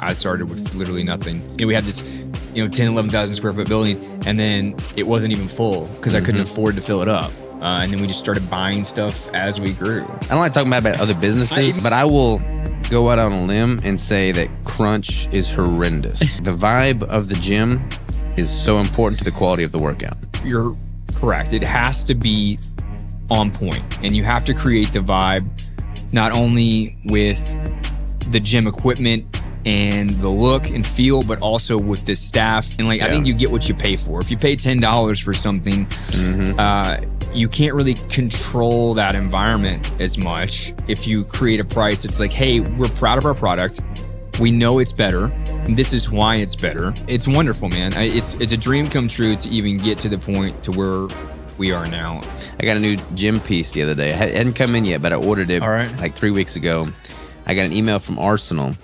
I started with literally nothing. We had this, 10, 11,000 square foot building, and then it wasn't even full because I couldn't afford to fill it up. And then we just started buying stuff as we grew. I don't like talking about other businesses, but I will go out on a limb and say that crunch is horrendous. The vibe of the gym is so important to the quality of the workout. You're correct. It has to be on point, and you have to create the vibe not only with the gym equipment and the look and feel, but also with the staff. And I think you get what you pay for. If you pay $10 for something, you can't really control that environment as much. If you create a price, it's like, hey, we're proud of our product. We know it's better. And this is why it's better. It's wonderful, man. It's a dream come true to even get to the point to where we are now. I got a new gym piece the other day. It hadn't come in yet, but I ordered it like 3 weeks ago. I got an email from Arsenal,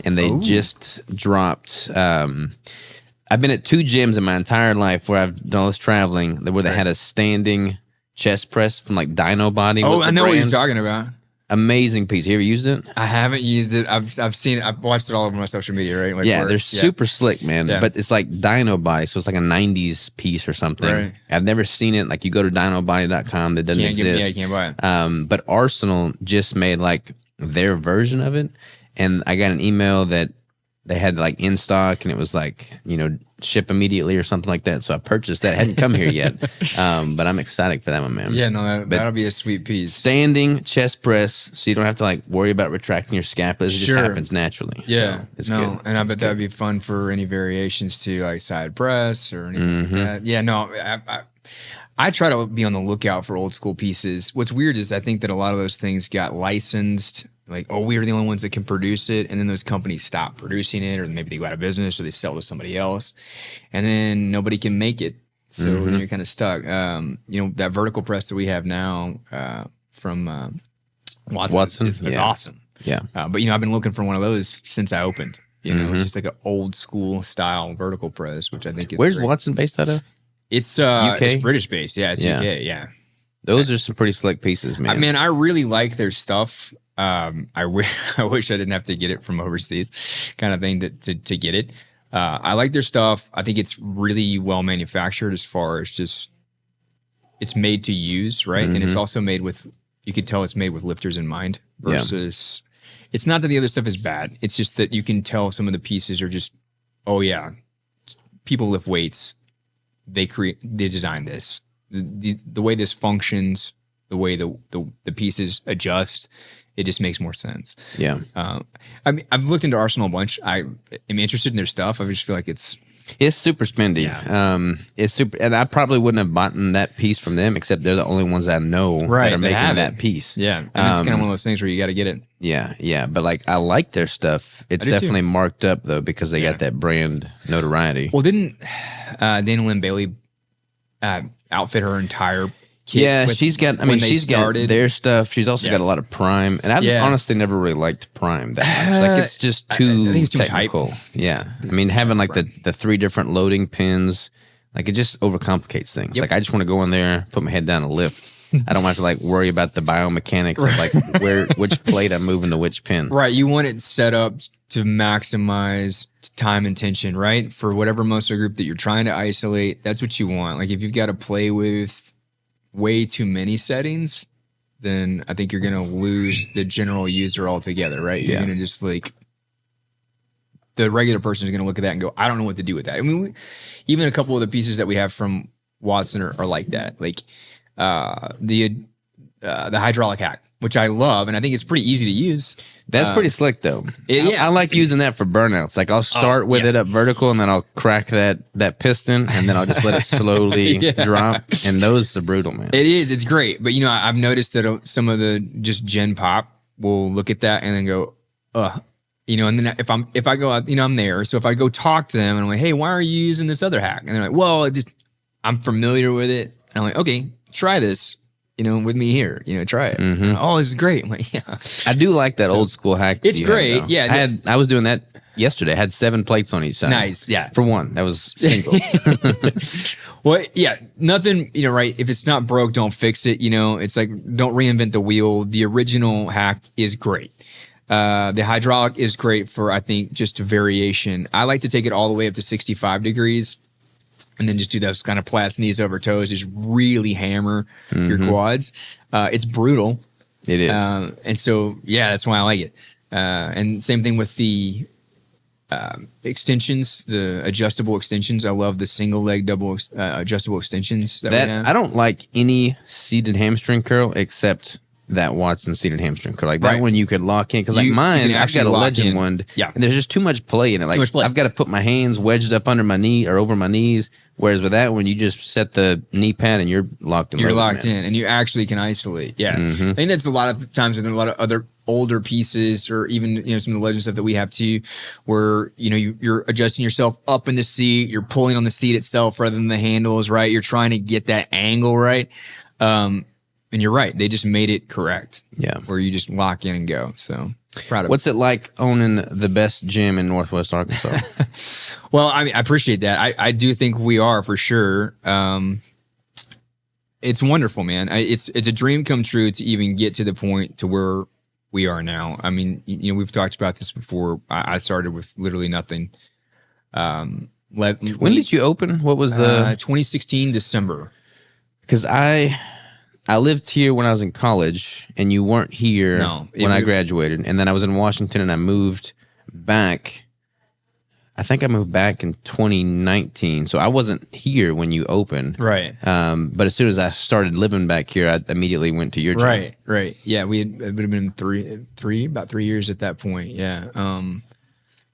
and they just dropped. I've been at 2 gyms in my entire life where I've done all this traveling, where they had a standing chest press from like Dino Body. Oh, I know what you're talking about. Amazing piece. You ever used it? I haven't used it. I've seen it. I've watched it all over my social media, right? They're super slick, man. Yeah. But it's like Dino Body, so it's like a 90s piece or something. Right. I've never seen it. Like you go to dinobody.com, that doesn't exist. You can't buy it. But Arsenal just made like their version of it, and I got an email that they had like in stock, and it was like, ship immediately or something like that. So I purchased that. It hadn't come here yet, but I'm excited for that one, man. Yeah, no, that'll be a sweet piece. Standing chest press, so you don't have to like worry about retracting your scapulas. It just happens naturally. Yeah, so it's good. And I bet that'd be fun for any variations to like side press or anything like that. Yeah, no, I try to be on the lookout for old school pieces. What's weird is I think that a lot of those things got licensed. Like, we are the only ones that can produce it. And then those companies stop producing it, or maybe they go out of business, or they sell to somebody else. And then nobody can make it. So then you're kind of stuck. That vertical press that we have now from Watson is awesome. Yeah. But, I've been looking for one of those since I opened. It's just like an old school style vertical press, which I think is Where's great. Watson based out of? It's UK? It's British based. Yeah, it's UK. Yeah. Those are some pretty slick pieces, man. I really like their stuff. I wish I didn't have to get it from overseas, kind of thing to get it. I like their stuff. I think it's really well manufactured as far as just it's made to use, right? And it's also made with, you could tell it's made with lifters in mind versus it's not that the other stuff is bad. It's just that you can tell some of the pieces are just, people lift weights. They design this. The way this functions, the way the pieces adjust, it just makes more sense. Yeah. I've looked into Arsenal a bunch. I am interested in their stuff. I just feel like it's super spendy. Yeah. It's super, and I probably wouldn't have bought that piece from them, except they're the only ones I know that are making that piece. Yeah. And it's kind of one of those things where you got to get it. Yeah. But like, I like their stuff. It's definitely marked up though, because they got that brand notoriety. Well, didn't Dana Lynn Bailey outfit her entire kit? Yeah, she's got their stuff. She's also got a lot of Prime. And I've honestly never really liked Prime that much. Like, it's just too technical. Yeah. Having like the 3 different loading pins, like it just overcomplicates things. Like, I just want to go in there, put my head down and lift. I don't have to like worry about the biomechanics of like which plate I'm moving to which pin. Right. You want it set up to maximize time and tension, right? For whatever muscle group that you're trying to isolate, that's what you want. Like, if you've got to play with way too many settings, then I think you're going to lose the general user altogether, right? You're going to just like, the regular person is going to look at that and go, I don't know what to do with that. Even a couple of the pieces that we have from Watson are like that. Like the hydraulic hack, which I love, and I think it's pretty easy to use. That's pretty slick though. I like using that for burnouts. Like, I'll start with it up vertical, and then I'll crack that piston, and then I'll just let it slowly drop. And those are brutal, man. It is. It's great. But I've noticed that some of the just Gen Pop will look at that and then go, and then if I go out, I'm there. So if I go talk to them and I'm like, hey, why are you using this other hack? And they're like, well, I'm familiar with it. And I'm like, okay, try this. With me here, try it. Oh, this is great. I'm like, yeah. I do like that old school hack. It's great. Yeah. I was doing that yesterday. I had 7 plates on each side. Nice. Yeah. For one. That was single. Well, yeah, nothing, right. If it's not broke, don't fix it. It's like, don't reinvent the wheel. The original hack is great. The hydraulic is great for, I think, just variation. I like to take it all the way up to 65 degrees and then just do those kind of plats, knees over toes, just really hammer your quads. It's brutal. It is. And so, yeah, that's why I like it. And same thing with the extensions, the adjustable extensions. I love the single leg double adjustable extensions. That I don't like any seated hamstring curl except that Watson seated hamstring curl. Like that one you could lock in. Because like mine, I've got a Legend one. Yeah. And there's just too much play in it. Like I've got to put my hands wedged up under my knee or over my knees. Whereas with that one, you just set the knee pad and you're locked in. You're locked in and you actually can isolate. Yeah. I think that's a lot of times with a lot of other older pieces or even, some of the Legend stuff that we have too, where, you're adjusting yourself up in the seat, you're pulling on the seat itself rather than the handles, right? You're trying to get that angle right. And you're right. They just made it correct. Yeah. Where you just lock in and go. So proud of What's it like owning the best gym in Northwest Arkansas? Well, I appreciate that. I do think we are for sure. It's wonderful, man. It's a dream come true to even get to the point to where we are now. I mean, we've talked about this before. I started with literally nothing. When did you open? What was the 2016 December? Because I lived here when I was in college, and you weren't here when I graduated. And then I was in Washington, and I moved back. I think I moved back in 2019, so I wasn't here when you opened. Right. But as soon as I started living back here, I immediately went to your gym. Right. Yeah, it would have been about 3 years at that point. Yeah.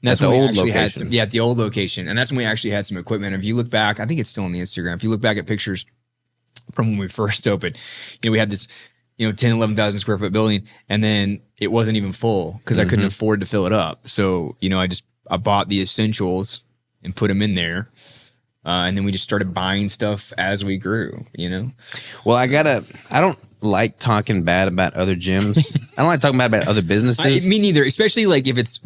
That's at the when we old actually location. had at the old location, and that's when we actually had some equipment. If you look back, I think it's still on the Instagram. If you look back at pictures from when we first opened, we had this, 11,000 square foot building, and then it wasn't even full because I couldn't afford to fill it up. So, I bought the essentials and put them in there. And then we just started buying stuff as we grew, Well, I don't like talking bad about other gyms. I don't like talking bad about other businesses. Me neither, especially like if it's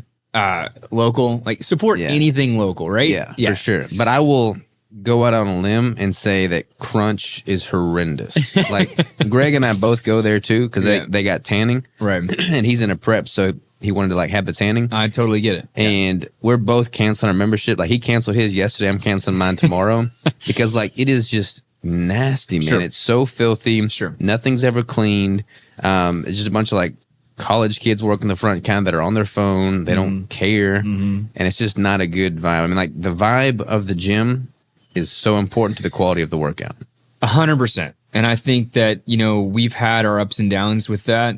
local, like support anything local, right? Yeah, for sure. But I will go out on a limb and say that Crunch is horrendous. Like Greg and I both go there too because they got tanning, right? And he's in a prep, so he wanted to have the tanning. I totally get it. And we're both canceling our membership. Like he canceled his yesterday. I'm canceling mine tomorrow because it is just nasty, man. Sure. It's so filthy. Sure. Nothing's ever cleaned. It's just a bunch of college kids working the front that are on their phone. They don't care. And it's just not a good vibe. I mean, the vibe of the gym is so important to the quality of the workout. 100%. And I think that, we've had our ups and downs with that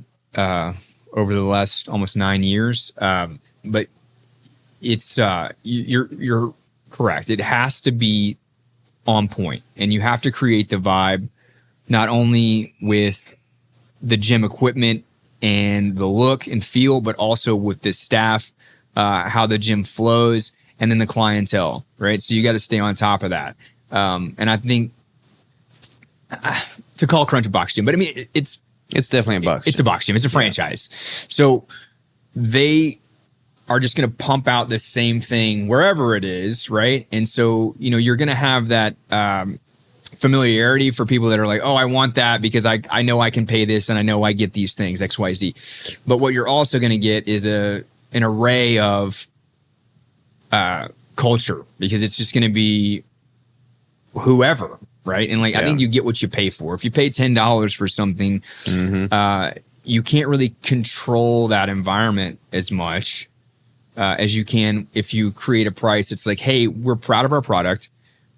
over the last almost 9 years. But it's, you're correct. It has to be on point, and you have to create the vibe, not only with the gym equipment and the look and feel, but also with the staff, how the gym flows, and then the clientele, right? So you got to stay on top of that. And I think to call Crunch a box gym, but I mean, it's definitely a box gym. It's a box gym. It's a franchise. So they are just going to pump out the same thing wherever it is, right? And so, you're going to have that familiarity for people that are like, oh, I want that because I know I can pay this and I know I get these things, X, Y, Z. But what you're also going to get is an array of culture, because it's just going to be whoever, right? And I think you get what you pay for. If you pay $10 for something, you can't really control that environment as much as you can if you create a price. It's like, hey, we're proud of our product.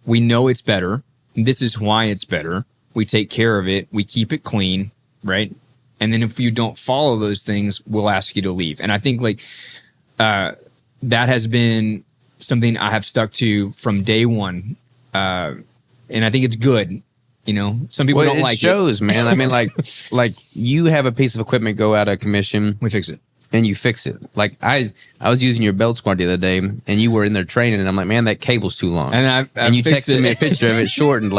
We know it's better. This is why it's better. We take care of it. We keep it clean, right? And then if you don't follow those things, we'll ask you to leave. And I think that has been something I have stuck to from day one. And I think it's good. Some people don't like it. It shows, man. I mean, like you have a piece of equipment go out of commission. We fix it. And you fix it. Like I was using your belt squad the other day, and you were in there training, and I'm like, man, that cable's too long. And you texted me a picture of it shortened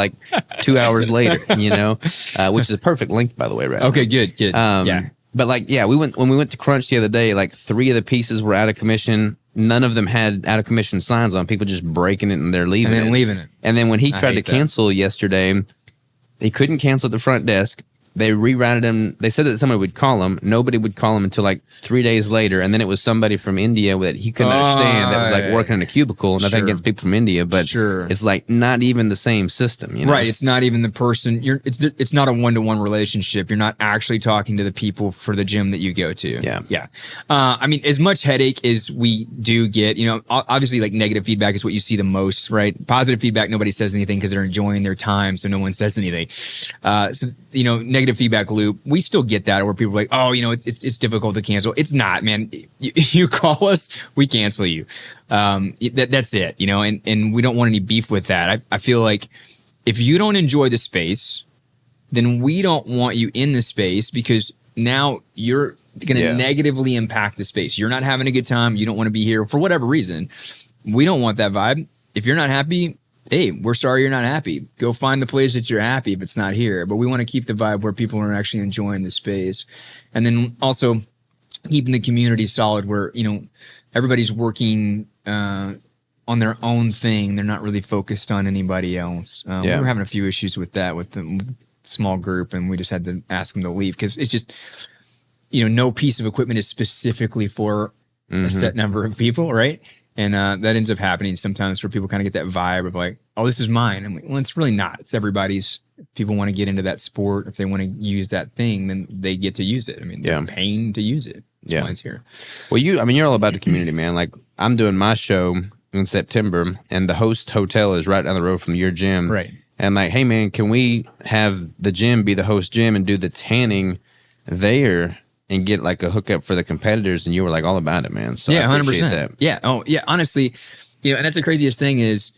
2 hours later, which is a perfect length, by the way, right? Okay, good. Yeah. But when we went to Crunch the other day, 3 of the pieces were out of commission. None of them had out of commission signs on. People just breaking it and they're leaving it. Leaving it. And then when he tried to cancel yesterday, he couldn't cancel at the front desk. they rerouted him. They said that somebody would call him. Nobody would call him until like 3 days later. And then it was somebody from India that he couldn't understand that was like working in a cubicle. Nothing against people from India, but it's like not even the same system. You know? Right. It's not even the person. It's not a one-to-one relationship. You're not actually talking to the people for the gym that you go to. Yeah. Yeah. I mean, as much headache as we do get, you know, obviously like negative feedback is what you see the most, right? Positive feedback, nobody says anything because they're enjoying their time. So no one says anything. So, you know, negative feedback loop, we still get that where people are like, oh, you know, it's difficult to cancel. It's not, man. You call us, we cancel you. That's it, you know, and we don't want any beef with that. I feel like if you don't enjoy the space, then we don't want you in the space because now you're going to negatively impact the space. You're not having a good time. You don't want to be here for whatever reason. We don't want that vibe. If you're not happy, hey, we're sorry you're not happy. Go find the place that you're happy if it's not here. But we want to keep the vibe where people are actually enjoying the space. And then also keeping the community solid where, you know, everybody's working on their own thing. They're not really focused on anybody else. We were having a few issues with that with the small group, and we just had to ask them to leave because it's just, you know, no piece of equipment is specifically for a set number of people, right? And that ends up happening sometimes where people kind of get that vibe of like, oh, this is mine. And well, it's really not. It's everybody's. If people want to get into that sport, if they want to use that thing, then they get to use it. I mean, they're paying to use it. That's why it's here. Well, you're all about the community, man. Like I'm doing my show in September, and the host hotel is right down the road from your gym. Right. And like, hey, man, can we have the gym be the host gym and do the tanning there? And get like a hookup for the competitors, and you were like all about it, man. So yeah, I appreciate 100%. that. Yeah. Oh, yeah. Honestly, you know, and that's the craziest thing is,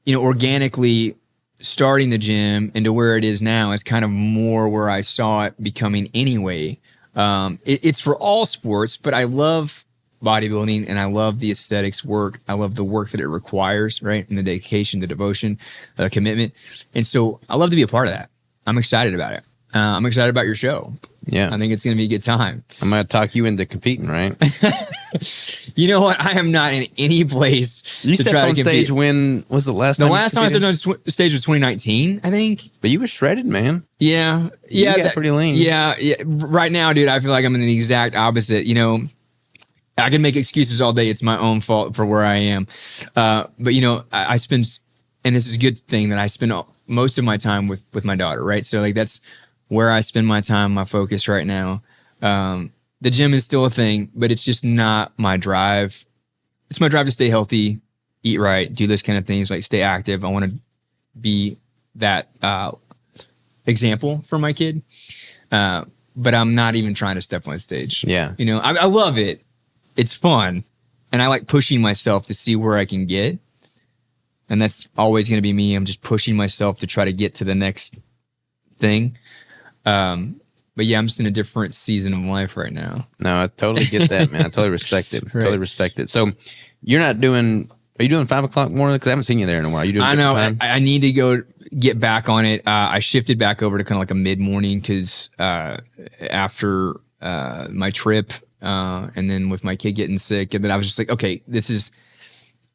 you know, organically starting the gym into where it is now is kind of more where I saw it becoming anyway. It's for all sports, but I love bodybuilding and I love the aesthetics work. I love the work that it requires, right? And the dedication, the devotion, the commitment. And so I love to be a part of that. I'm excited about it. I'm excited about your show. Yeah. I think it's going to be a good time. I'm going to talk you into competing, right? You know what? I am not in any place you to stepped on stage when was the last time? The last time I stepped on stage was 2019, I think. But you were shredded, man. Yeah. You got pretty lean. Yeah. Right now, dude, I feel like I'm in the exact opposite. You know, I can make excuses all day. It's my own fault for where I am. But, you know, I spend, and this is a good thing that I spend most of my time with my daughter, right? So, like, that's where I spend my time, my focus right now. The gym is still a thing, but it's just not my drive. It's my drive to stay healthy, eat right, do this kind of things, like stay active. I want to be that example for my kid. But I'm not even trying to step on stage. Yeah. You know, I love it. It's fun. And I like pushing myself to see where I can get. And that's always going to be me. I'm just pushing myself to try to get to the next thing. But yeah, I'm just in a different season of life right now. No, I totally get that, man. I totally respect it. Right. Totally respect it. So you're not doing, are you doing 5 o'clock morning? Because I haven't seen you there in a while. You doing? I know. I need to go get back on it. I shifted back over to kind of like a mid-morning because after my trip and then with my kid getting sick, and then I was just like, okay,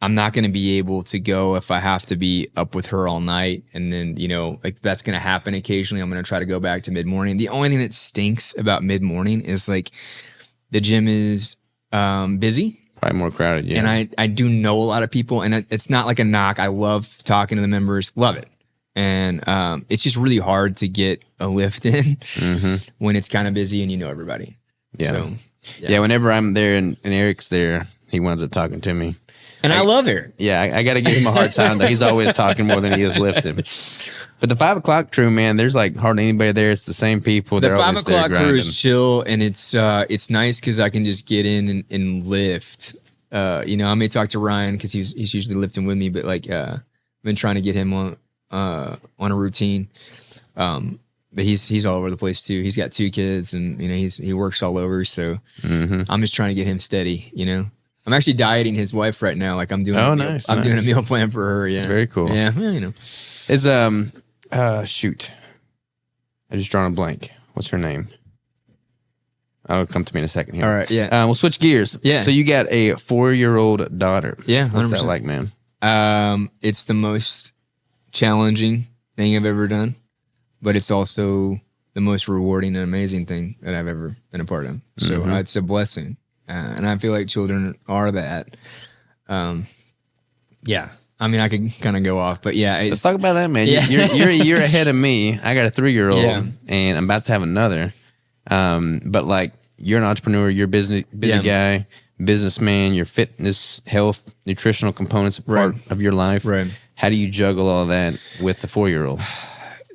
I'm not going to be able to go if I have to be up with her all night. And then, you know, like that's going to happen occasionally. I'm going to try to go back to mid-morning. The only thing that stinks about mid-morning is like the gym is busy. Probably more crowded, yeah. And I do know a lot of people, and it's not like a knock. I love talking to the members. Love it. And it's just really hard to get a lift in when it's kind of busy and you know everybody. Yeah. So, yeah, whenever I'm there and Eric's there, he winds up talking to me. And I love her. Yeah, I got to give him a hard time, though. He's always talking more than he is lifting. But the 5 o'clock crew, man, there's like hardly anybody there. It's the same people. The 5 o'clock crew is chill, and it's nice because I can just get in and lift. You know, I may talk to Ryan because he's usually lifting with me, but like I've been trying to get him on a routine. But he's all over the place too. He's got 2 kids, and you know he works all over. So I'm just trying to get him steady. You know. I'm actually dieting his wife right now. Like I'm doing. Nice. I'm doing a meal plan for her. Yeah. Very cool. Yeah. You know. Is shoot. I just drawn a blank. What's her name? I'll come to me in a second here. All right. Yeah. We'll switch gears. Yeah. So you got a 4-year-old daughter. Yeah. 100%. What's that like, man? It's the most challenging thing I've ever done, but it's also the most rewarding and amazing thing that I've ever been a part of. So it's a blessing. And I feel like children are that. Yeah. I mean, I could kind of go off, but yeah. Let's talk about that, man. Yeah. You're a year ahead of me. I got a 3-year-old and I'm about to have another. But like, you're an entrepreneur, you're a busy guy, businessman, your fitness, health, nutritional components are part of your life. Right. How do you juggle all that with the 4-year-old?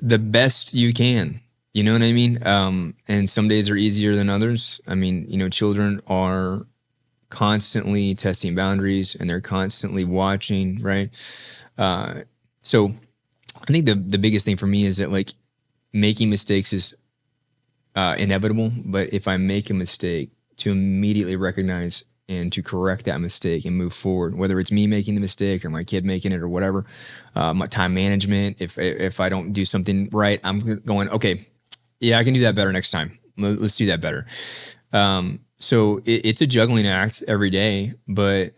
The best you can. You know what I mean? And some days are easier than others. I mean, you know, children are constantly testing boundaries and they're constantly watching, right? So I think the biggest thing for me is that like making mistakes is inevitable, but if I make a mistake, to immediately recognize and to correct that mistake and move forward, whether it's me making the mistake or my kid making it or whatever. My time management, if I don't do something right, I'm going, okay, yeah, I can do that better next time. Let's do that better. So it's a juggling act every day, but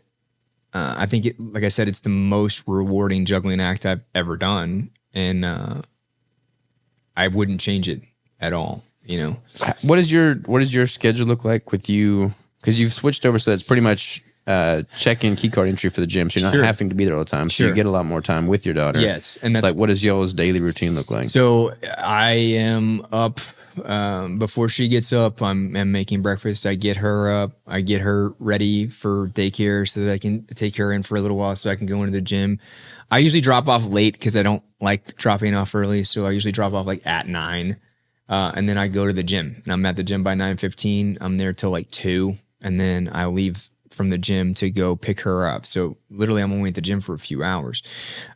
I think, like I said, it's the most rewarding juggling act I've ever done. And I wouldn't change it at all, you know. What does your schedule look like with you? Because you've switched over, so that's pretty much check-in key card entry for the gym, so you're not having to be there all the time. So you get a lot more time with your daughter. Yes. And that's like, what does y'all's daily routine look like? So I am up before she gets up. I'm making breakfast. I get her up. I get her ready for daycare so that I can take her in for a little while so I can go into the gym. I usually drop off late because I don't like dropping off early. So I usually drop off like at 9. And then I go to the gym. And I'm at the gym by 9:15. I'm there till like 2. And then I leave from the gym to go pick her up. So literally I'm only at the gym for a few hours.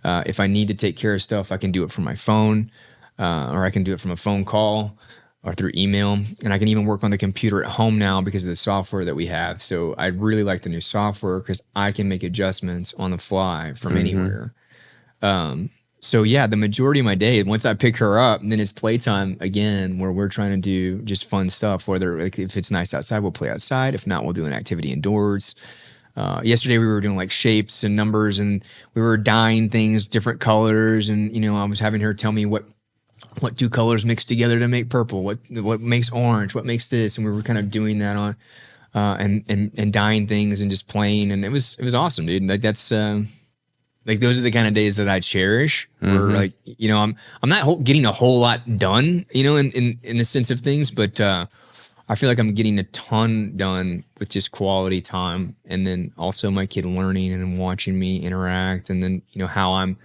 If I need to take care of stuff, I can do it from my phone, or I can do it from a phone call or through email. And I can even work on the computer at home now because of the software that we have. So I really like the new software because I can make adjustments on the fly from anywhere. So yeah, the majority of my day, once I pick her up, then it's playtime again, where we're trying to do just fun stuff. Whether like if it's nice outside, we'll play outside. If not, we'll do an activity indoors. Yesterday we were doing like shapes and numbers, and we were dyeing things different colors. And you know, I was having her tell me what 2 colors mix together to make purple, what makes orange, what makes this, and we were kind of doing that on and dyeing things and just playing, and it was awesome, dude. Like that's. Like those are the kind of days that I cherish. Where like, you know, I'm not getting a whole lot done, you know, in the sense of things, but I feel like I'm getting a ton done with just quality time, and then also my kid learning and watching me interact, and then you know how I'm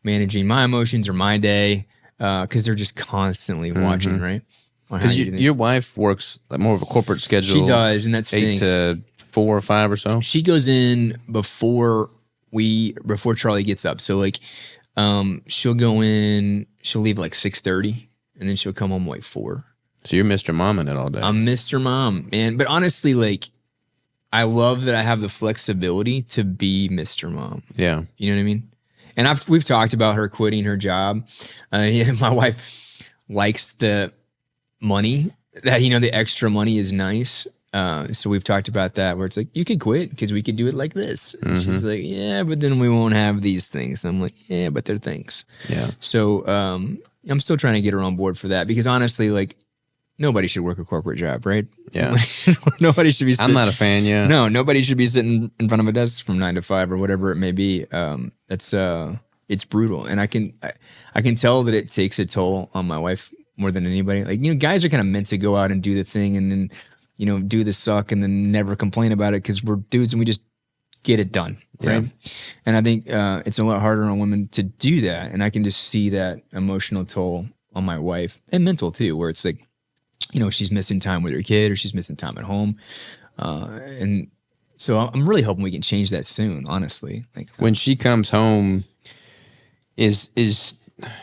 managing my emotions or my day, because they're just constantly watching, right? Because your wife works like more of a corporate schedule. She does, and that's 8 to 4 or 5 or so. She goes in before Charlie gets up. So like, she'll go in, she'll leave like 6:30 and then she'll come home like 4. So you're Mr. Mom in it all day. I'm Mr. Mom, man. But honestly, like, I love that I have the flexibility to be Mr. Mom. Yeah. You know what I mean? And we've talked about her quitting her job. My wife likes the money that, you know, the extra money is nice. So we've talked about that, where it's like, you could quit because we could do it like this. And she's like, yeah, but then we won't have these things. And I'm like, yeah, but they're things. Yeah. So I'm still trying to get her on board for that, because honestly, like, nobody should work a corporate job, right? Yeah. Nobody should be I'm not a fan, yeah. No, nobody should be sitting in front of a desk from 9 to 5 or whatever it may be. It's brutal. And I can tell that it takes a toll on my wife more than anybody. Like, you know, guys are kind of meant to go out and do the thing and then, you know, do the suck and then never complain about it, because we're dudes and we just get it done, right? Yeah. And I think it's a lot harder on women to do that. And I can just see that emotional toll on my wife, and mental too, where it's like, you know, she's missing time with her kid or she's missing time at home. And so I'm really hoping we can change that soon, honestly. Like, when she comes home, is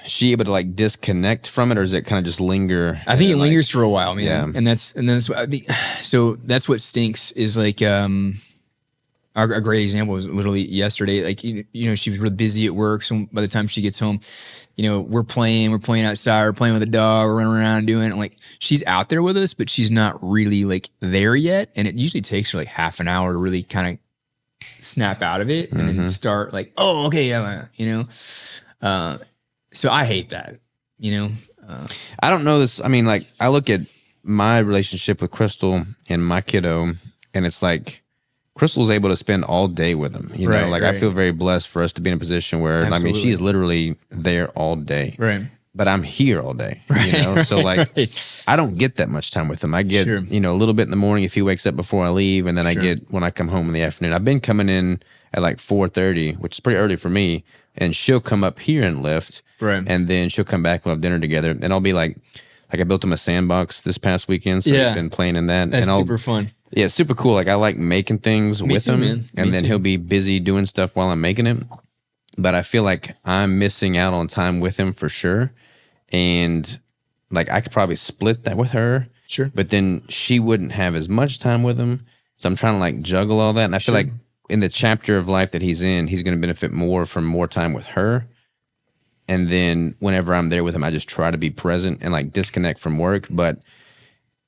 she able to like disconnect from it, or is it kind of just linger? I think it lingers for a while, man. Yeah. And that's what I think. So that's what stinks is like, a great example was literally yesterday. Like, you know, she was really busy at work. So by the time she gets home, you know, we're playing outside, we're playing with the dog, we're running around doing it. Like, she's out there with us, but she's not really like there yet. And it usually takes her like half an hour to really kind of snap out of it and then start like, oh, okay, yeah, you know? So I hate that. you know. I don't know this. I mean, like, I look at my relationship with Crystal and my kiddo, and it's like Crystal's able to spend all day with him. You know, like I feel very blessed for us to be in a position where, I mean, she's literally there all day. Right. But I'm here all day, you know? So like, I don't get that much time with him. I get, you know, a little bit in the morning if he wakes up before I leave. And then I get when I come home in the afternoon. I've been coming in at like 4:30, which is pretty early for me. And she'll come up here and lift. Right. And then she'll come back and we'll have dinner together. And I'll be like I built him a sandbox this past weekend. So he's been playing in that. That's super fun. Yeah, it's super cool. Like I like making things with him. Man. And then he'll be busy doing stuff while I'm making it. But I feel like I'm missing out on time with him for sure. And like I could probably split that with her. Sure. But then she wouldn't have as much time with him. So I'm trying to like juggle all that. And I feel like in the chapter of life that he's in, he's going to benefit more from more time with her. And then whenever I'm there with him, I just try to be present and like disconnect from work. But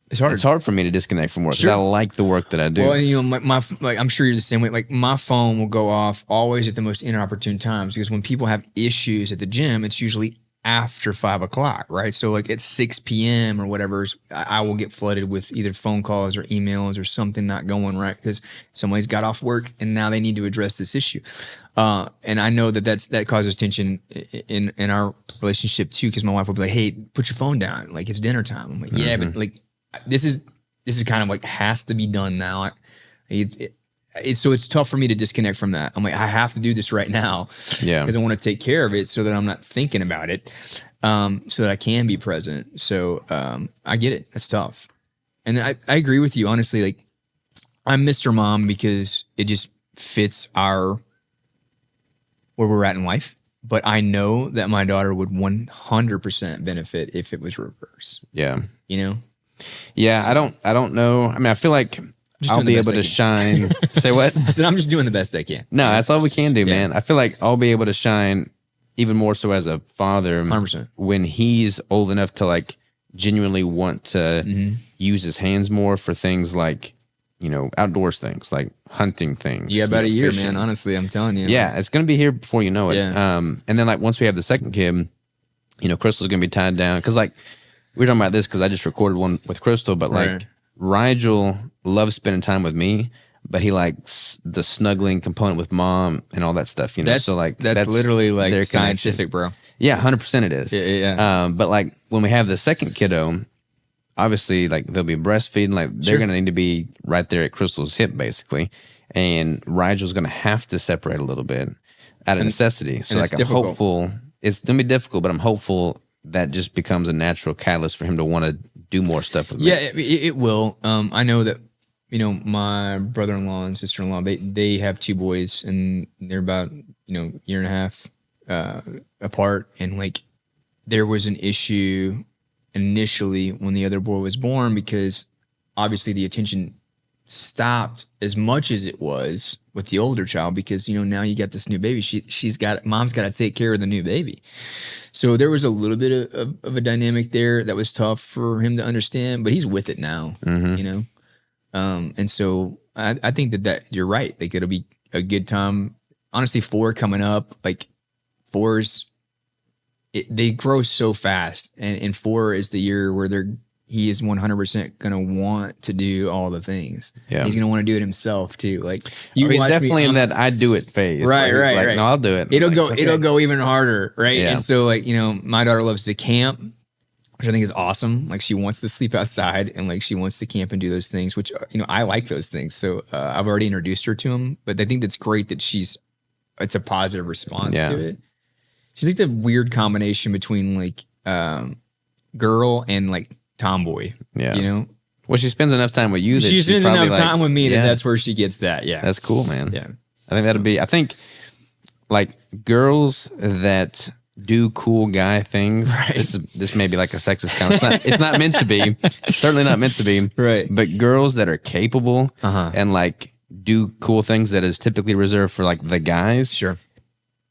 it's hard. It's hard for me to disconnect from work because I like the work that I do. Well, you know, my like I'm sure you're the same way. Like my phone will go off always at the most inopportune times because when people have issues at the gym, it's usually after 5 o'clock, right? So like at 6 p.m. or whatever, I will get flooded with either phone calls or emails or something not going right because somebody's got off work and now they need to address this issue. And I know that causes tension in our relationship too because my wife will be like, "Hey, put your phone down. Like it's dinner time." I'm like, "Yeah, but like this is kind of like has to be done now." So it's tough for me to disconnect from that. I'm like, I have to do this right now because I want to take care of it so that I'm not thinking about it, so that I can be present. So I get it. That's tough. And I agree with you. Honestly, like I'm Mr. Mom because it just fits where we're at in life. But I know that my daughter would 100% benefit if it was reverse. Yeah. You know? Yeah. So, I don't know. I mean, I feel like I'll be able to shine. Say what? I said, I'm just doing the best I can. No, that's all we can do, man. I feel like I'll be able to shine even more so as a father 100%. When he's old enough to like genuinely want to use his hands more for things like, you know, outdoors things like hunting things. Yeah, about a year, fishing. man. Honestly, I'm telling you. Yeah, it's going to be here before you know it. Yeah. And then like once we have the second kid, you know, Crystal's going to be tied down. Because like we were talking about this because I just recorded one with Crystal, but like Rigel loves spending time with me, but he likes the snuggling component with mom and all that stuff, you know. So like that's literally like scientific, bro. Yeah, 100% it is. Yeah. But like when we have the second kiddo, obviously like they'll be breastfeeding, like they're gonna need to be right there at Crystal's hip basically, and Rigel's gonna have to separate a little bit out of necessity. So like I'm hopeful it's gonna be difficult, but I'm hopeful that just becomes a natural catalyst for him to want to do more stuff with me. Yeah, it will. I know that, you know, my brother-in-law and sister-in-law, they have two boys and they're about, you know, year and a half apart. And like there was an issue initially when the other boy was born because obviously the attention stopped as much as it was with the older child because, you know, now you got this new baby. Mom's got to take care of the new baby. So there was a little bit of a dynamic there that was tough for him to understand, but he's with it now, you know? And so I think that you're right. Like it'll be a good time. Honestly, 4 coming up, like 4's, they grow so fast. And 4 is the year where he is 100% going to want to do all the things. Yeah. He's going to want to do it himself too. Like he's definitely in that I do it phase. Right. No, I'll do it. It'll go even harder. Right. Yeah. And so like, you know, my daughter loves to camp, which I think is awesome. Like she wants to sleep outside and like she wants to camp and do those things, which, you know, I like those things. So I've already introduced her to them, but I think that's great that it's a positive response to it. She's like the weird combination between like girl and like tomboy, you know. Well, she spends enough time with you that she spends enough time with me that that's where she gets that. Yeah, that's cool, man. Yeah, I think like girls that do cool guy things. Right. This may be like a sexist comment. It's not meant to be. It's certainly not meant to be. Right. But girls that are capable and like do cool things that is typically reserved for like the guys. Sure.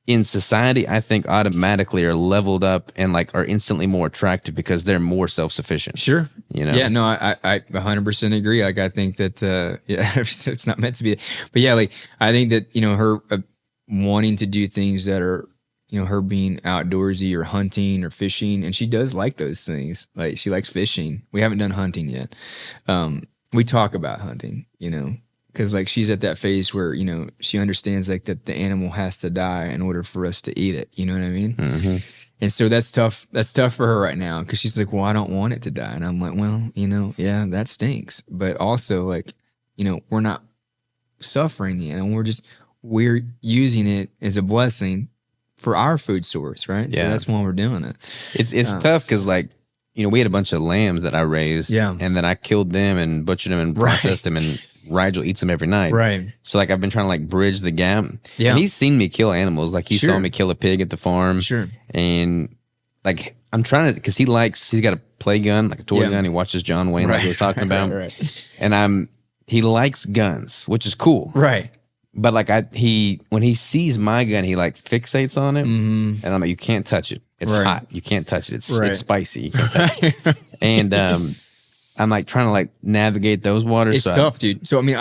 In society, I think automatically are leveled up and like are instantly more attractive because they're more self-sufficient. Sure. You know? Yeah, no, I 100% agree. Like, I think that, it's not meant to be, but yeah, like, I think that, you know, her wanting to do things that are her being outdoorsy or hunting or fishing, and she does like those things. Like she likes fishing. We haven't done hunting yet. We talk about hunting, because like she's at that phase where, she understands like that the animal has to die in order for us to eat it. You know what I mean? Mm-hmm. And so that's tough. That's tough for her right now because she's like, well, I don't want it to die. And I'm like, well, yeah, that stinks. But also like, we're not suffering yet, and we're using it as a blessing for our food source, right? Yeah. So that's why we're doing it. It's tough because like, we had a bunch of lambs that I raised, and then I killed them and butchered them and processed them, and Rigel eats them every night. Right. So like I've been trying to like bridge the gap. Yeah. And he's seen me kill animals. Like he saw me kill a pig at the farm. Sure. And like I'm trying to, because he's got a play gun, like a toy gun. He watches John Wayne like we were talking about. Right. And he likes guns, which is cool. Right. But like when he sees my gun, he like fixates on it, and I'm like, you can't touch it. It's hot. You can't touch it. It's spicy. You can't touch it. And I'm like trying to like navigate those waters. It's tough, dude. So I mean,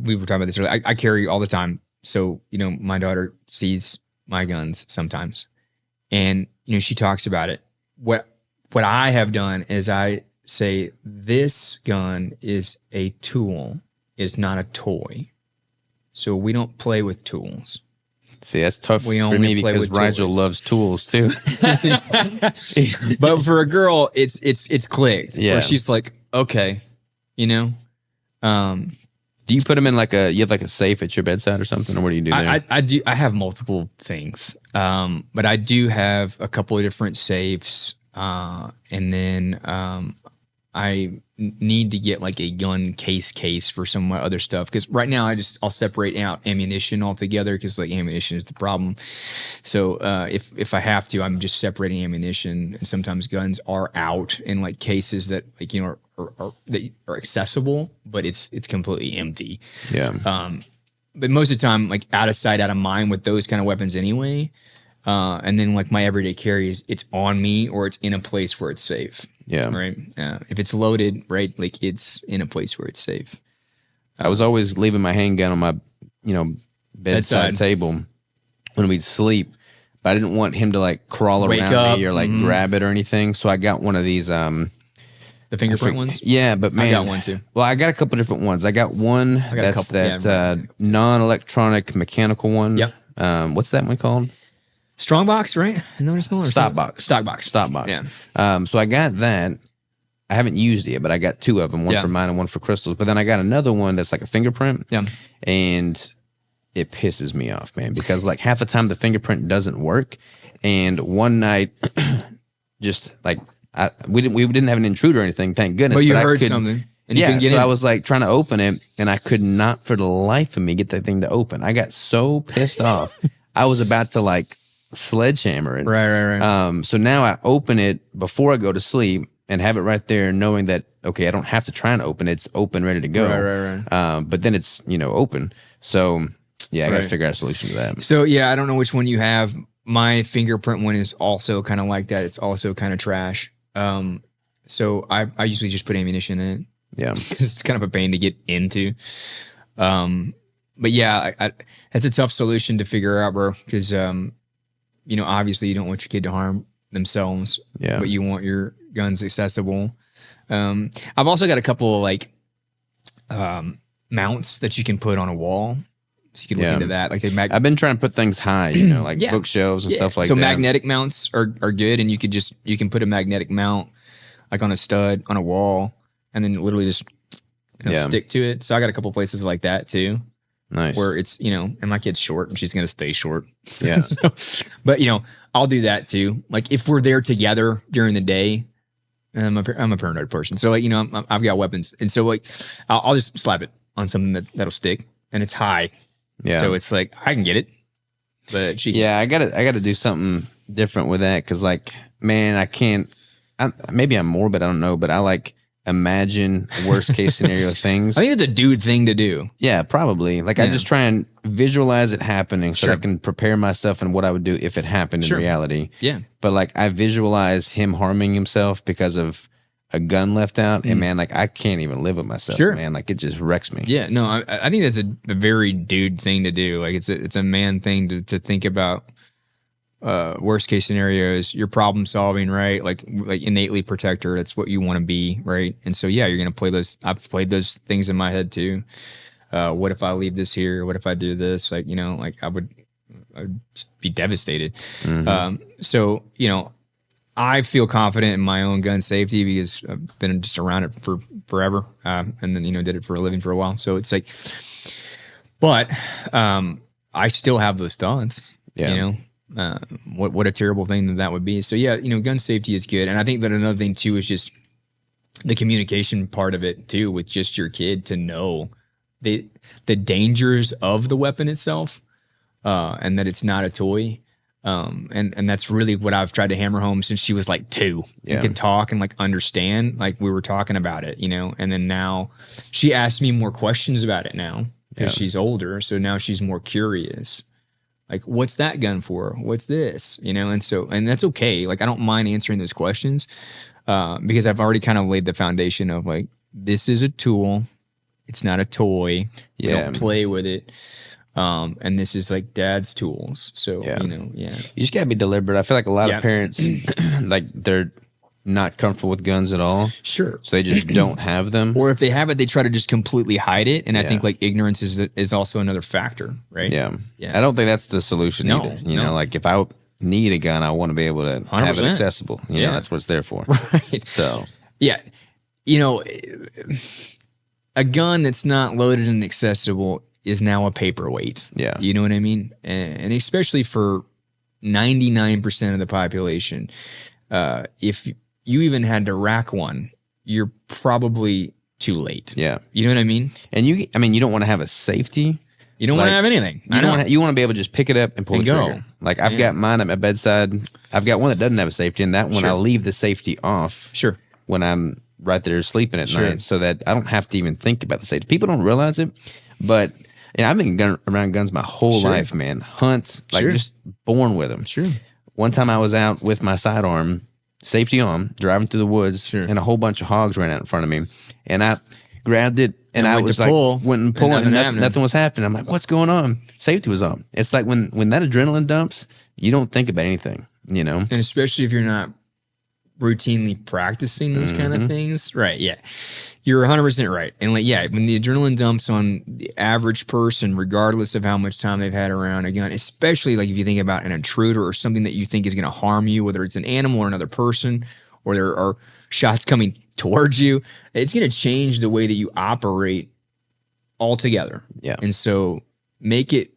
we were talking about this earlier. I carry all the time. So my daughter sees my guns sometimes, and she talks about it. What I have done is I say this gun is a tool. It's not a toy. So we don't play with tools. See, that's tough for me because Rigel loves tools too. But for a girl, it's clicked. Yeah. Where she's like, okay, Do you put them in you have like a safe at your bedside or something, or what do you do there? I do. I have multiple things, but I do have a couple of different safes, and then I need to get like a gun case for some of my other stuff, because right now I'll separate out ammunition altogether, because like ammunition is the problem. So if I have to, I'm just separating ammunition, and sometimes guns are out in like cases that like that are accessible, but it's completely empty. Yeah. But most of the time, like out of sight, out of mind with those kind of weapons anyway. And then like my everyday carry it's on me, or it's in a place where it's safe. Yeah. Right. If it's loaded, right, like it's in a place where it's safe. I was always leaving my handgun on my, bedside table when we'd sleep, but I didn't want him to like crawl around me or like grab it or anything. So I got one of these, the fingerprint ones. Yeah, but man, I got one too. Well, I got a couple different ones. I got one that's non-electronic mechanical one. Yep. What's that one called? Strongbox, right? Stock box. Yeah. So I got that. I haven't used it yet, but I got two of them, one for mine and one for Crystal's. But then I got another one that's like a fingerprint. Yeah. And it pisses me off, man, because like half the time the fingerprint doesn't work. And one night, just like we didn't have an intruder or anything, thank goodness. But you heard something. And so I was like trying to open it, and I could not for the life of me get that thing to open. I got so pissed off. I was about to like sledgehammer it. Right. So now I open it before I go to sleep and have it right there, knowing that, okay, I don't have to try and open it. It's open, ready to go. Right. But then it's, open. So yeah, I got to figure out a solution to that. So yeah, I don't know which one you have. My fingerprint one is also kind of like that. It's also kind of trash. So I usually just put ammunition in it. Yeah. It's kind of a pain to get into. But yeah, that's a tough solution to figure out, bro. Because, obviously you don't want your kid to harm themselves. Yeah. But you want your guns accessible. I've also got a couple of like mounts that you can put on a wall. So you can look into that. Like I've been trying to put things high, like bookshelves and stuff like that. So magnetic mounts are good, and you can put a magnetic mount like on a stud on a wall, and then literally just stick to it. So I got a couple places like that too. Nice. Where it's, and my kid's short and she's going to stay short. Yeah. But, I'll do that too. Like if we're there together during the day, I'm a paranoid person. So like, I've got weapons. And so like, I'll just slap it on something that'll stick, and it's high. Yeah. So it's like, I can get it, but she can't. Yeah, I gotta do something different with that. Cause like, man, maybe I'm morbid, I don't know, but I like imagine worst case scenario things. I think it's a dude thing to do. Yeah, probably. Like I just try and visualize it happening so that I can prepare myself and what I would do if it happened in reality. Yeah. But like I visualize him harming himself because of a gun left out, and man, like I can't even live with myself, man. Like it just wrecks me. Yeah, no, I think that's a very dude thing to do. Like it's a man thing to think about worst case scenarios, you're problem solving, right? Like innately protector. That's what you want to be, right? And so, yeah, you're going to play those. I've played those things in my head too. What if I leave this here? What if I do this? Like, like I would be devastated. So, I feel confident in my own gun safety because I've been just around it for forever. And then, did it for a living for a while. So it's like, but I still have those thoughts, what a terrible thing that would be. So yeah, gun safety is good. And I think that another thing too is just the communication part of it too, with just your kid to know the dangers of the weapon itself, and that it's not a toy. And that's really what I've tried to hammer home since she was like 2. Yeah. You can talk and like understand, like we were talking about it, and then now she asks me more questions about it now because she's older. So now she's more curious. Like, what's that gun for? What's this? And that's okay. Like, I don't mind answering those questions, because I've already kind of laid the foundation of like, this is a tool. It's not a toy. Yeah. Don't play with it. And this is like dad's tools. So, You just gotta be deliberate. I feel like a lot of parents, like they're not comfortable with guns at all. Sure. So they just don't have them. Or if they have it, they try to just completely hide it. And I think like ignorance is also another factor, right? Yeah. I don't think that's the solution either. Like if I need a gun, I want to be able to 100%. Have it accessible. You know, that's what it's there for. Right. So. Yeah. A gun that's not loaded and accessible is now a paperweight. Yeah. You know what I mean? And especially for 99% of the population, if you even had to rack one, you're probably too late. Yeah. You know what I mean? And you don't want to have a safety. You don't want to have anything. You want to be able to just pick it up and pull the trigger. Like I've got mine at my bedside. I've got one that doesn't have a safety, and that one I leave the safety off. Sure. When I'm right there sleeping at night, so that I don't have to even think about the safety. People don't realize it, but I've been around guns my whole life, man. Hunts, like just born with them. Sure. One time I was out with my sidearm, safety on, driving through the woods, and a whole bunch of hogs ran out in front of me, and I grabbed it, and I was like, went and pulling, and nothing was happening. I'm like, what's going on? Safety was on. It's like when that adrenaline dumps, you don't think about anything, And especially if you're not routinely practicing those kind of things. Right. Yeah. You're 100% right. And like, when the adrenaline dumps on the average person, regardless of how much time they've had around a gun, especially like if you think about an intruder or something that you think is going to harm you, whether it's an animal or another person, or there are shots coming towards you, it's going to change the way that you operate altogether. Yeah. And so make it